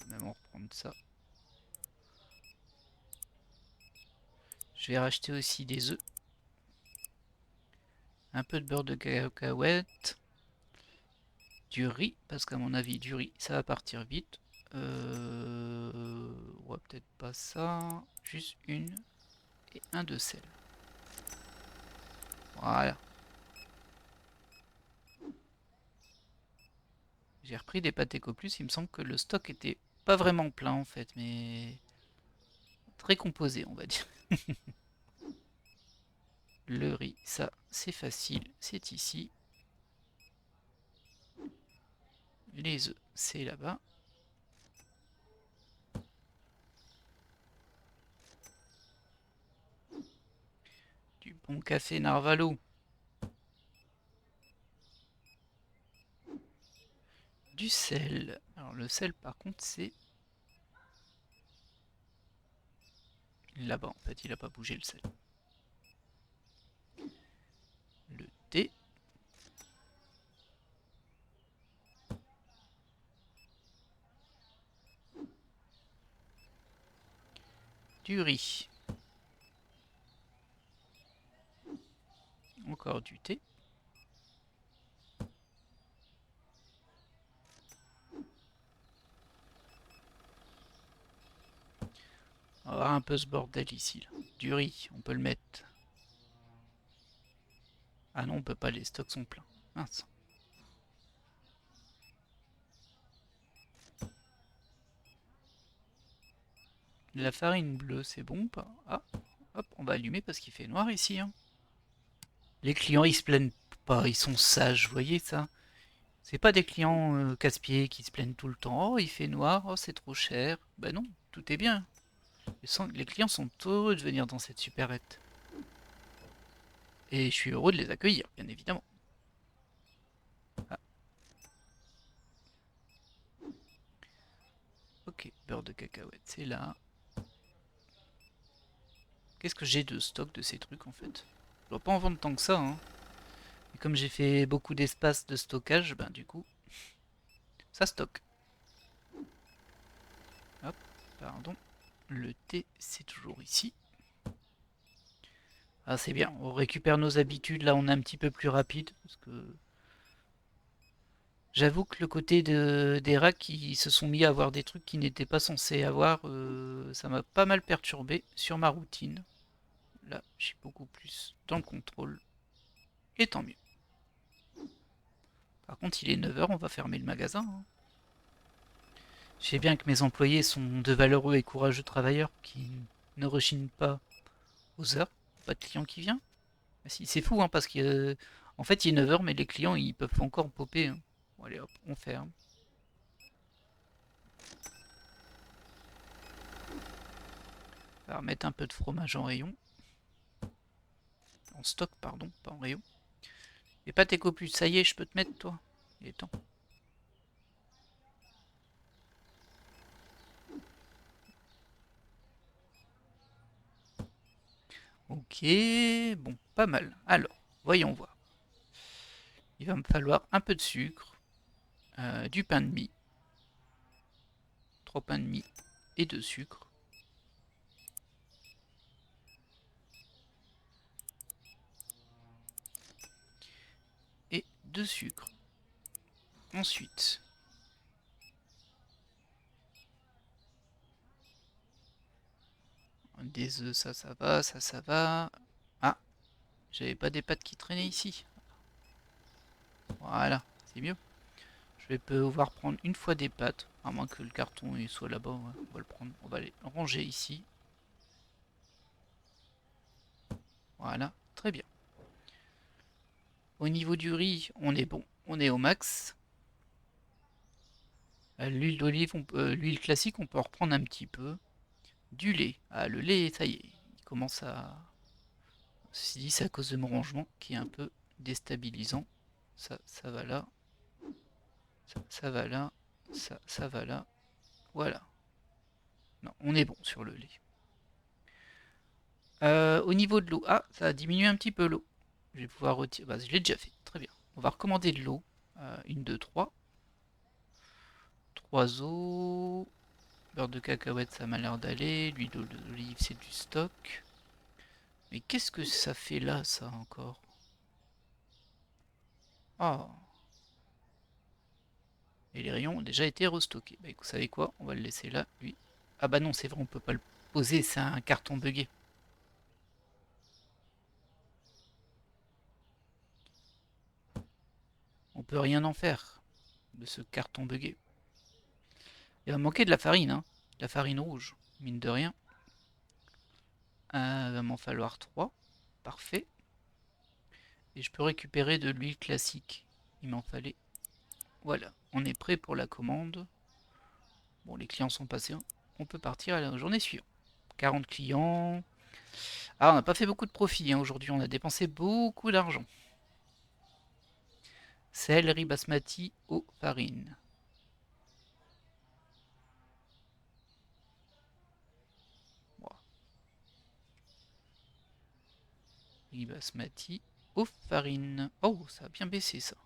Même en reprendre ça. Je vais racheter aussi des œufs. Un peu de beurre de cacahuète. Du riz, parce qu'à mon avis, du riz, ça va partir vite. Ouais, peut-être pas ça. Juste une. Et un de sel. Voilà. J'ai repris des pâtés plus. Il me semble que le stock était pas vraiment plein en fait, mais très composé, on va dire. Le riz, ça, c'est facile, c'est ici. Les œufs, c'est là-bas. Du bon café Narvalo. Du sel. Alors le sel, par contre, c'est là-bas. En fait, il n'a pas bougé le sel. Le thé. Du riz. Encore du thé. On va voir un peu ce bordel ici. Là. Du riz, on peut le mettre. Ah non, on peut pas, les stocks sont pleins. Mince. La farine bleue, c'est bon ou pas? Ah, hop, on va allumer parce qu'il fait noir ici. Hein. Les clients, ils se plaignent pas, ils sont sages, vous voyez ça? C'est pas des clients casse-pieds qui se plaignent tout le temps. Oh, il fait noir, oh, c'est trop cher. Bah non, tout est bien. Les clients sont heureux de venir dans cette supérette. Et je suis heureux de les accueillir, bien évidemment. Ah. Ok, beurre de cacahuète, c'est là. Qu'est-ce que j'ai de stock de ces trucs en fait? Je dois pas en vendre tant que ça, hein. Et comme j'ai fait beaucoup d'espace de stockage, ben du coup, ça stocke. Hop, pardon. Le thé, c'est toujours ici. Ah, c'est bien, on récupère nos habitudes, là on est un petit peu plus rapide, parce que j'avoue que le côté des rats qui se sont mis à avoir des trucs qu'ils n'étaient pas censés avoir, ça m'a pas mal perturbé sur ma routine. Là, je suis beaucoup plus dans le contrôle, et tant mieux. Par contre, il est 9 h, on va fermer le magasin, hein. Je sais bien que mes employés sont de valeureux et courageux travailleurs qui ne rechignent pas aux heures. Pas de client qui vient. Ah si, c'est fou, hein, parce qu'en fait, il est 9 h, mais les clients, ils peuvent encore popper, hein. Bon, allez hop, on ferme. On va remettre un peu de fromage en rayon. En stock, pardon, pas en rayon. Et pas tes copules, ça y est, je peux te mettre, toi. Il est temps. Ok, bon, pas mal. Alors, voyons voir. Il va me falloir un peu de sucre, du pain de mie, 3 pains de mie et de sucre. Et de sucre. Ensuite, des œufs, ça va, ça va. Ah, j'avais pas des pâtes qui traînaient ici. Voilà, c'est mieux. Je vais pouvoir prendre une fois des pâtes, à moins que le carton il soit là-bas. Ouais, on va le prendre, on va les ranger ici. Voilà, très bien. Au niveau du riz, on est bon, on est au max. L'huile d'olive, l'huile classique, on peut en reprendre un petit peu. Du lait. Ah, le lait, ça y est, il commence à. Ceci dit, c'est à cause de mon rangement qui est un peu déstabilisant. Ça va là. Ça va là. Ça va là. Voilà. Non, on est bon sur le lait. Au niveau de l'eau, ah, ça a diminué un petit peu l'eau. Je vais pouvoir retirer. Bah, je l'ai déjà fait. Très bien. On va recommander de l'eau. 1, 2, 3. 3 eaux. Beurre de cacahuète, ça m'a l'air d'aller. L'huile d'olive, c'est du stock. Mais qu'est-ce que ça fait là, ça encore? Ah. Et les rayons ont déjà été restockés. Bah, vous savez quoi? On va le laisser là, lui. Ah bah non, c'est vrai, on peut pas le poser, c'est un carton buggé. On peut rien en faire de ce carton buggé. Il va manquer de la farine, hein. De la farine rouge, mine de rien. Il va m'en falloir 3. Parfait. Et je peux récupérer de l'huile classique. Il m'en fallait. Voilà, on est prêt pour la commande. Bon, les clients sont passés, hein. On peut partir à la journée suivante. 40 clients. Ah, on n'a pas fait beaucoup de profit, hein, aujourd'hui. On a dépensé beaucoup d'argent. Sel, riz basmati, eau, farine. Wow. Riz basmati, eau, farine. Oh, ça a bien baissé ça.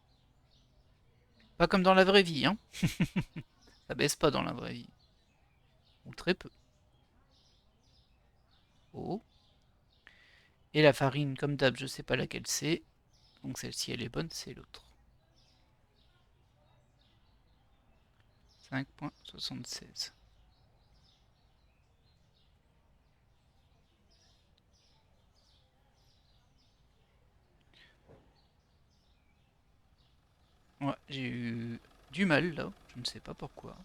Pas comme dans la vraie vie, hein. Ça baisse pas dans la vraie vie. Ou très peu. Eau. Et la farine, comme d'hab, je sais pas laquelle c'est. Donc celle-ci, elle est bonne, c'est l'autre. 5,76. Ouais, j'ai eu du mal là, je ne sais pas pourquoi.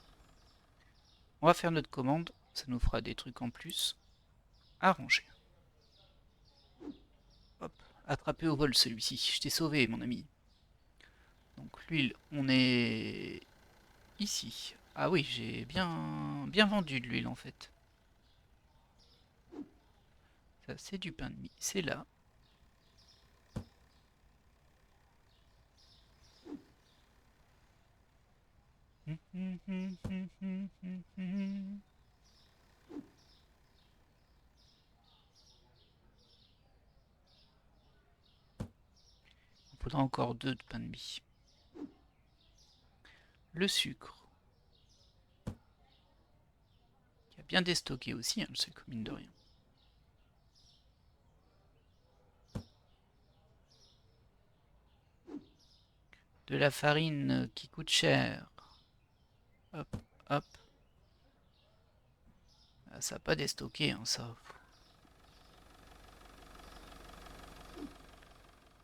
On va faire notre commande, ça nous fera des trucs en plus à ranger. Hop, attrapé au vol celui-ci, je t'ai sauvé mon ami. Donc l'huile, on est ici. Ah oui, j'ai bien vendu de l'huile en fait. Ça, c'est du pain de mie. C'est là. Il faudra encore 2 de pain de mie. Le sucre. Il y a bien déstocké aussi, hein, le sucre, mine de rien. De la farine qui coûte cher. Hop, hop. Ah, ça n'a pas déstocké, hein, ça.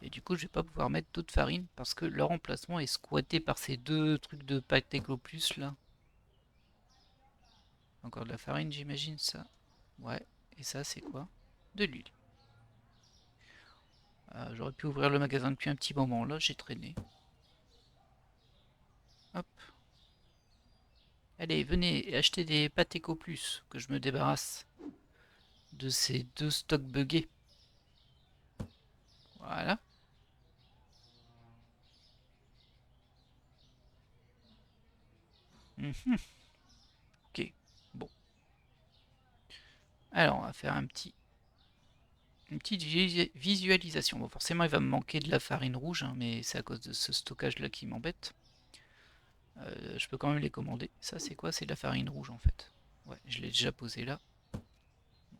Et du coup, je vais pas pouvoir mettre d'autres farines parce que leur emplacement est squatté par ces 2 trucs de pâté plus là. Encore de la farine, j'imagine, ça. Ouais. Et ça, c'est quoi? De l'huile. J'aurais pu ouvrir le magasin depuis un petit moment. Là, j'ai traîné. Hop. Allez, venez acheter des pâtes Eco Plus, que je me débarrasse de ces 2 stocks buggés. Voilà. Ok, bon. Alors, on va faire une petite visualisation. Bon, forcément, il va me manquer de la farine rouge, hein, mais c'est à cause de ce stockage-là qui m'embête. Je peux quand même les commander. Ça, c'est quoi? C'est de la farine rouge, en fait. Ouais, je l'ai déjà posé là. Donc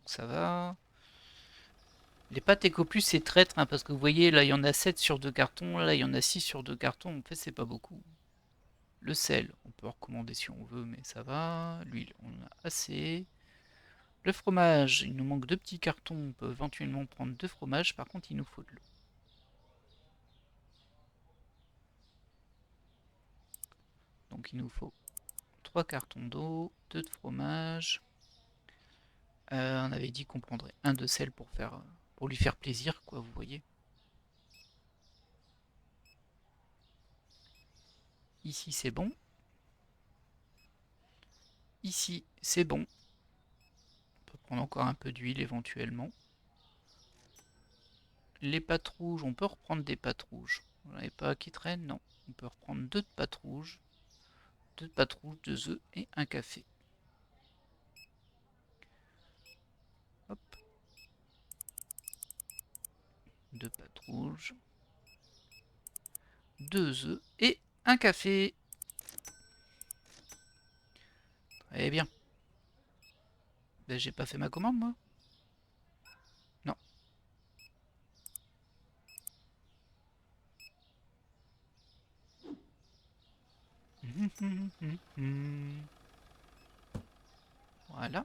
ça va. Les pâtes EcoPlus, c'est traître, hein, parce que vous voyez, là, il y en a 7 sur 2 cartons. Là, il y en a 6 sur 2 cartons. En fait, c'est pas beaucoup. Le sel, on peut en recommander si on veut, mais ça va. L'huile, on en a assez. Le fromage, il nous manque 2 petits cartons. On peut éventuellement prendre 2 fromages. Par contre, il nous faut de l'eau. Donc, il nous faut 3 cartons d'eau, 2 de fromage. On avait dit qu'on prendrait un de sel pour lui faire plaisir, quoi, vous voyez. Ici, c'est bon. Ici, c'est bon. On peut prendre encore un peu d'huile éventuellement. Les pâtes rouges, on peut reprendre des pâtes rouges. Vous n'en avez pas qui traînent? Non. On peut reprendre 2 de pâtes rouges. 2 de pâtes rouges, 2 œufs et un café. Hop. 2 pâtes rouges. 2 œufs et un café. Très bien. Ben, j'ai pas fait ma commande, moi. Non. Voilà.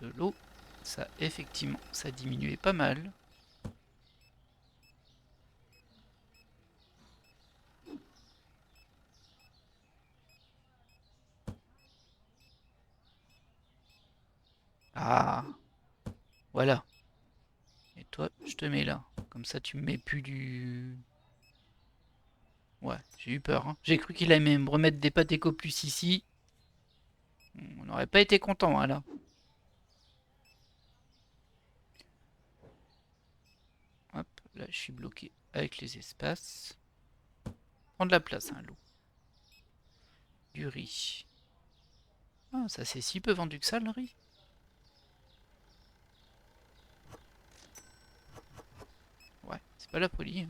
De l'eau. Ça, effectivement, ça diminuait pas mal. Ah, voilà. Et toi, je te mets là. Comme ça, tu me mets plus du... Ouais, j'ai eu peur, hein. J'ai cru qu'il allait me remettre des pâtes éco plus ici. On n'aurait pas été content, hein, là. Hop, là, je suis bloqué avec les espaces. Prends de la place, hein, l'eau. Du riz. Ah, ça c'est si peu vendu que ça, le riz. Ouais, c'est pas la folie, hein.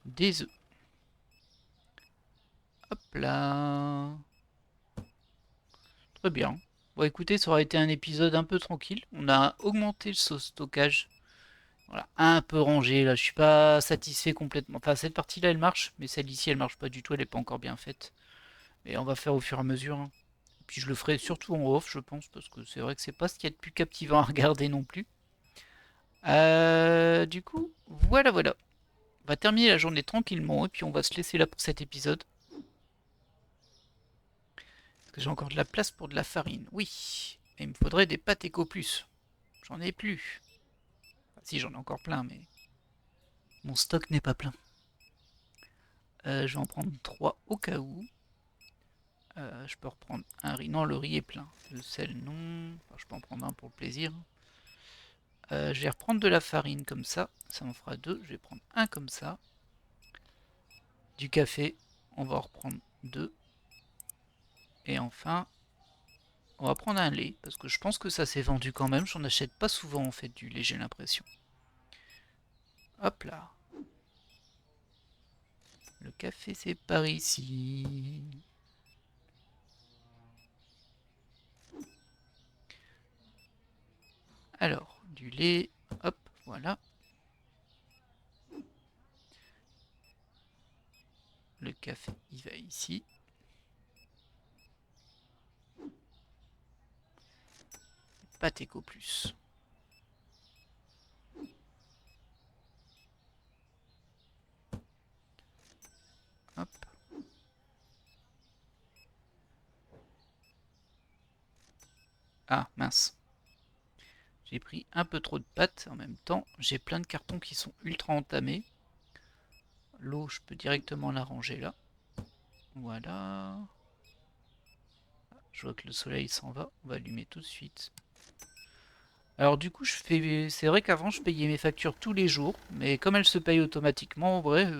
Des œufs. Hop là. Très bien. Bon, écoutez, ça aurait été un épisode un peu tranquille. On a augmenté le stockage. Voilà, un peu rangé. Là, je suis pas satisfait complètement. Enfin, cette partie-là, elle marche, mais celle-ci, elle marche pas du tout. Elle est pas encore bien faite. Mais on va faire au fur et à mesure, hein. Puis je le ferai surtout en off, je pense, parce que c'est vrai que c'est pas ce qu'il y a de plus captivant à regarder non plus. Du coup, voilà, voilà. On va terminer la journée tranquillement et puis on va se laisser là pour cet épisode. Est-ce que j'ai encore de la place pour de la farine? Oui. Et il me faudrait des pâtes Eco Plus. J'en ai plus. Enfin, si, j'en ai encore plein, mais mon stock n'est pas plein. Je vais en prendre 3 au cas où. Je peux reprendre un riz. Non, le riz est plein. Le sel, non. Enfin, je peux en prendre un pour le plaisir. Je vais reprendre de la farine comme ça. Ça en fera 2. Je vais prendre un comme ça. Du café. On va en reprendre 2. Et enfin, on va prendre un lait. Parce que je pense que ça s'est vendu quand même. J'en achète pas souvent en fait du lait, j'ai l'impression. Hop là. Le café, c'est par ici. Alors, du lait. Hop, voilà. Le café, il va ici. Pâte Eco Plus. Hop. Ah, mince. J'ai pris un peu trop de pâtes en même temps. J'ai plein de cartons qui sont ultra entamés. L'eau, je peux directement la ranger là. Voilà. Je vois que le soleil s'en va. On va allumer tout de suite. Alors du coup, c'est vrai qu'avant, je payais mes factures tous les jours. Mais comme elles se payent automatiquement, en vrai,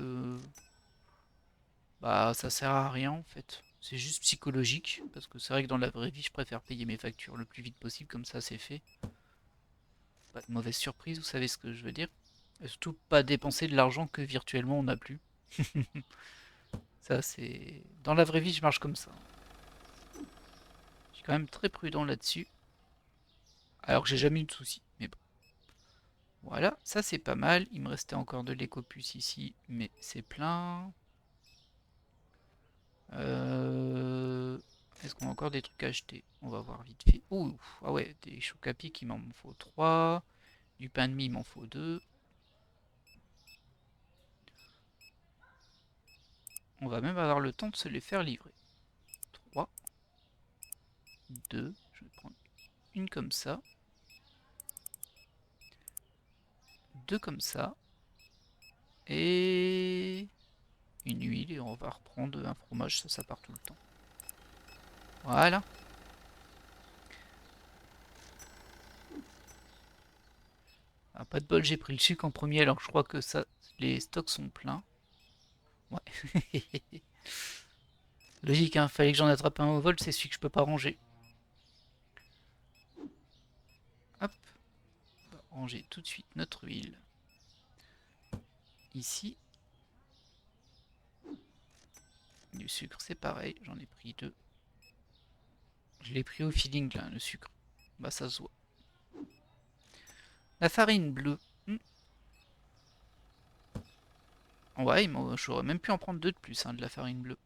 bah ça sert à rien en fait. C'est juste psychologique. Parce que c'est vrai que dans la vraie vie, je préfère payer mes factures le plus vite possible. Comme ça, c'est fait. Pas de mauvaise surprise, vous savez ce que je veux dire. Et surtout pas dépenser de l'argent que virtuellement on n'a plus. Ça, c'est. Dans la vraie vie, je marche comme ça. Je suis quand même très prudent là-dessus. Alors que j'ai jamais eu de soucis. Mais bon. Voilà, ça c'est pas mal. Il me restait encore de l'écopus ici, mais c'est plein. Euh... Est-ce qu'on a encore des trucs à acheter? On va voir vite fait. Ouh, ah ouais, des chocs à pic, il m'en faut 3. Du pain de mie, il m'en faut 2. On va même avoir le temps de se les faire livrer. 3, 2. Je vais prendre une comme ça. 2 comme ça. Et une huile. Et on va reprendre un fromage, ça part tout le temps. Voilà. Ah, pas de bol, j'ai pris le sucre en premier alors que je crois que ça, les stocks sont pleins. Ouais. Logique, hein, fallait que j'en attrape un au vol, c'est celui que je peux pas ranger. Hop, on va ranger tout de suite notre huile. Ici. Du sucre, c'est pareil, j'en ai pris 2. Je l'ai pris au feeling là, le sucre. Bah ça se voit. La farine bleue. Ouais, j'aurais même pu en prendre 2 de plus, hein, de la farine bleue.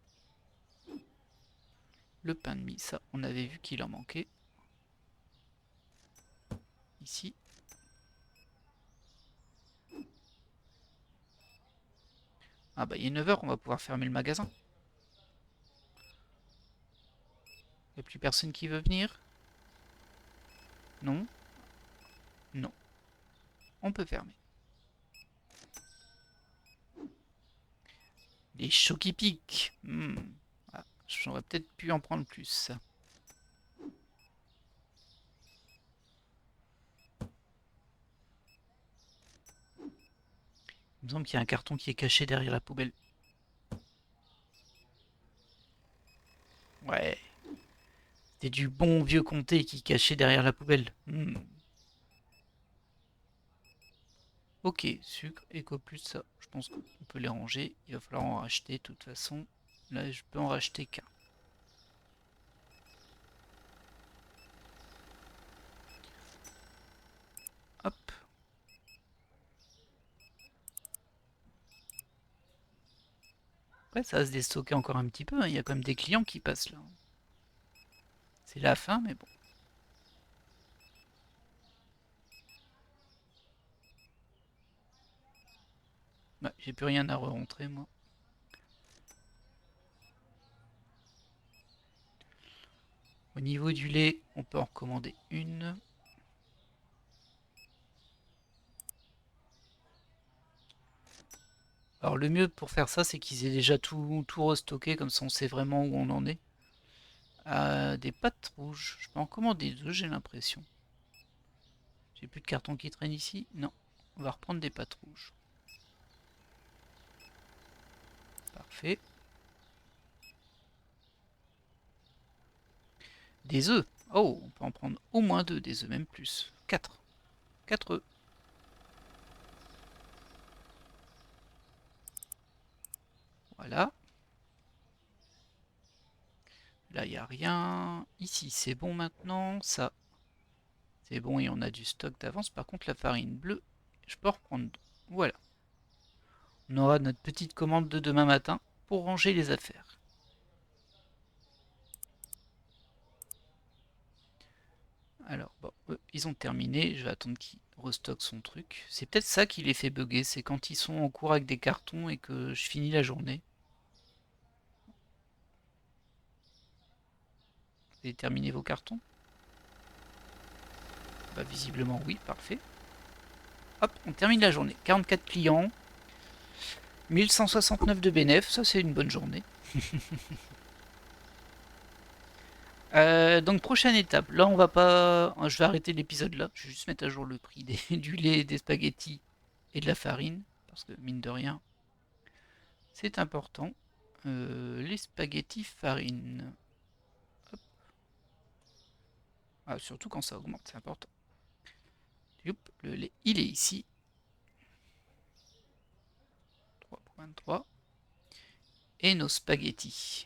Le pain de mie, ça, on avait vu qu'il en manquait. Ici. Ah bah il est 9h, on va pouvoir fermer le magasin. Il n'y a plus personne qui veut venir? Non? Non. On peut fermer. Les chocs qui piquent. Ah, j'aurais peut-être pu en prendre plus. Il me semble qu'il y a un carton qui est caché derrière la poubelle. Ouais. C'était du bon vieux comté qui cachait derrière la poubelle. Ok, sucre, éco plus, ça. Je pense qu'on peut les ranger. Il va falloir en racheter de toute façon. Là, je peux en racheter qu'un. Hop. Après, ça va se déstocker encore un petit peu, hein. Il y a quand même des clients qui passent là. C'est la fin, mais bon. Ouais, j'ai plus rien à re-rentrer, moi. Au niveau du lait, on peut en recommander une. Alors le mieux pour faire ça, c'est qu'ils aient déjà tout restocké, comme ça on sait vraiment où on en est. Des pâtes rouges. Je peux en commander deux, j'ai l'impression. J'ai plus de carton qui traîne ici. Non. On va reprendre des pâtes rouges. Parfait. Des œufs. Oh, on peut en prendre au moins deux, des œufs, même plus. 4. 4 œufs. Voilà. Là, il n'y a rien. Ici, c'est bon maintenant. Ça, c'est bon et on a du stock d'avance. Par contre, la farine bleue, je peux en reprendre deux. Voilà. On aura notre petite commande de demain matin pour ranger les affaires. Alors, bon, ils ont terminé. Je vais attendre qu'ils restockent son truc. C'est peut-être ça qui les fait bugger. C'est quand ils sont en cours avec des cartons et que je finis la journée. Vous avez terminé vos cartons? Bah, visiblement, oui, parfait. Hop, on termine la journée. 44 clients. 1169 de bénéf, ça c'est une bonne journée. Donc prochaine étape, là on va pas, je vais arrêter l'épisode là, je vais juste mettre à jour le prix du lait, des spaghettis et de la farine, parce que mine de rien, c'est important. Les spaghettis farine, hop. Ah, surtout quand ça augmente, c'est important. Youp, le lait, il est ici. 3,23. Et nos spaghettis.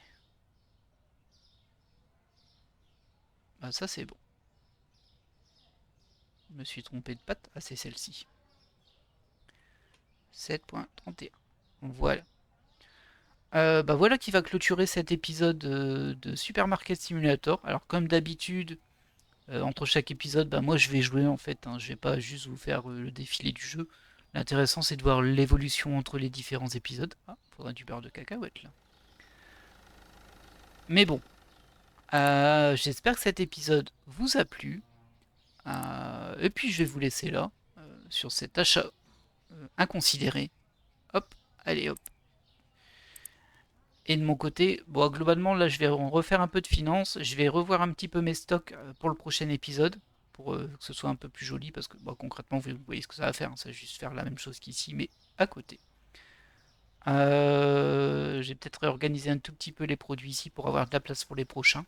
Ah, ça c'est bon. Je me suis trompé de pâte, ah c'est celle-ci. 7,31. Voilà. Bah voilà qui va clôturer cet épisode de Supermarket Simulator. Alors comme d'habitude, entre chaque épisode, bah moi je vais jouer en fait, hein. Je vais pas juste vous faire le défilé du jeu. L'intéressant c'est de voir l'évolution entre les différents épisodes. Ah, faudra du beurre de cacahuète là. Mais bon, j'espère que cet épisode vous a plu. Et puis je vais vous laisser là, sur cet achat inconsidéré. Hop, allez hop. Et de mon côté, bon, globalement, là, je vais refaire un peu de finance. Je vais revoir un petit peu mes stocks pour le prochain épisode, pour que ce soit un peu plus joli, parce que bon, concrètement, vous voyez ce que ça va faire. Ça va juste faire la même chose qu'ici, mais à côté. J'ai peut-être réorganisé un tout petit peu les produits ici pour avoir de la place pour les prochains.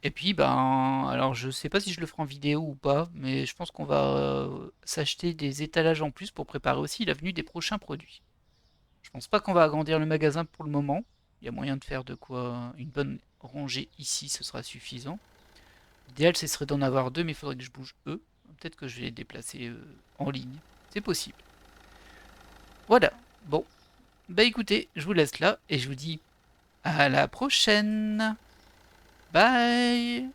Et puis, ben, alors je sais pas si je le ferai en vidéo ou pas, mais je pense qu'on va s'acheter des étalages en plus pour préparer aussi la venue des prochains produits. Je pense pas qu'on va agrandir le magasin pour le moment. Il y a moyen de faire de quoi une bonne rangée ici, ce sera suffisant. L'idéal, ce serait d'en avoir deux, mais il faudrait que je bouge eux. Peut-être que je vais les déplacer en ligne. C'est possible. Voilà. Bon. Bah écoutez, je vous laisse là et je vous dis à la prochaine. Bye.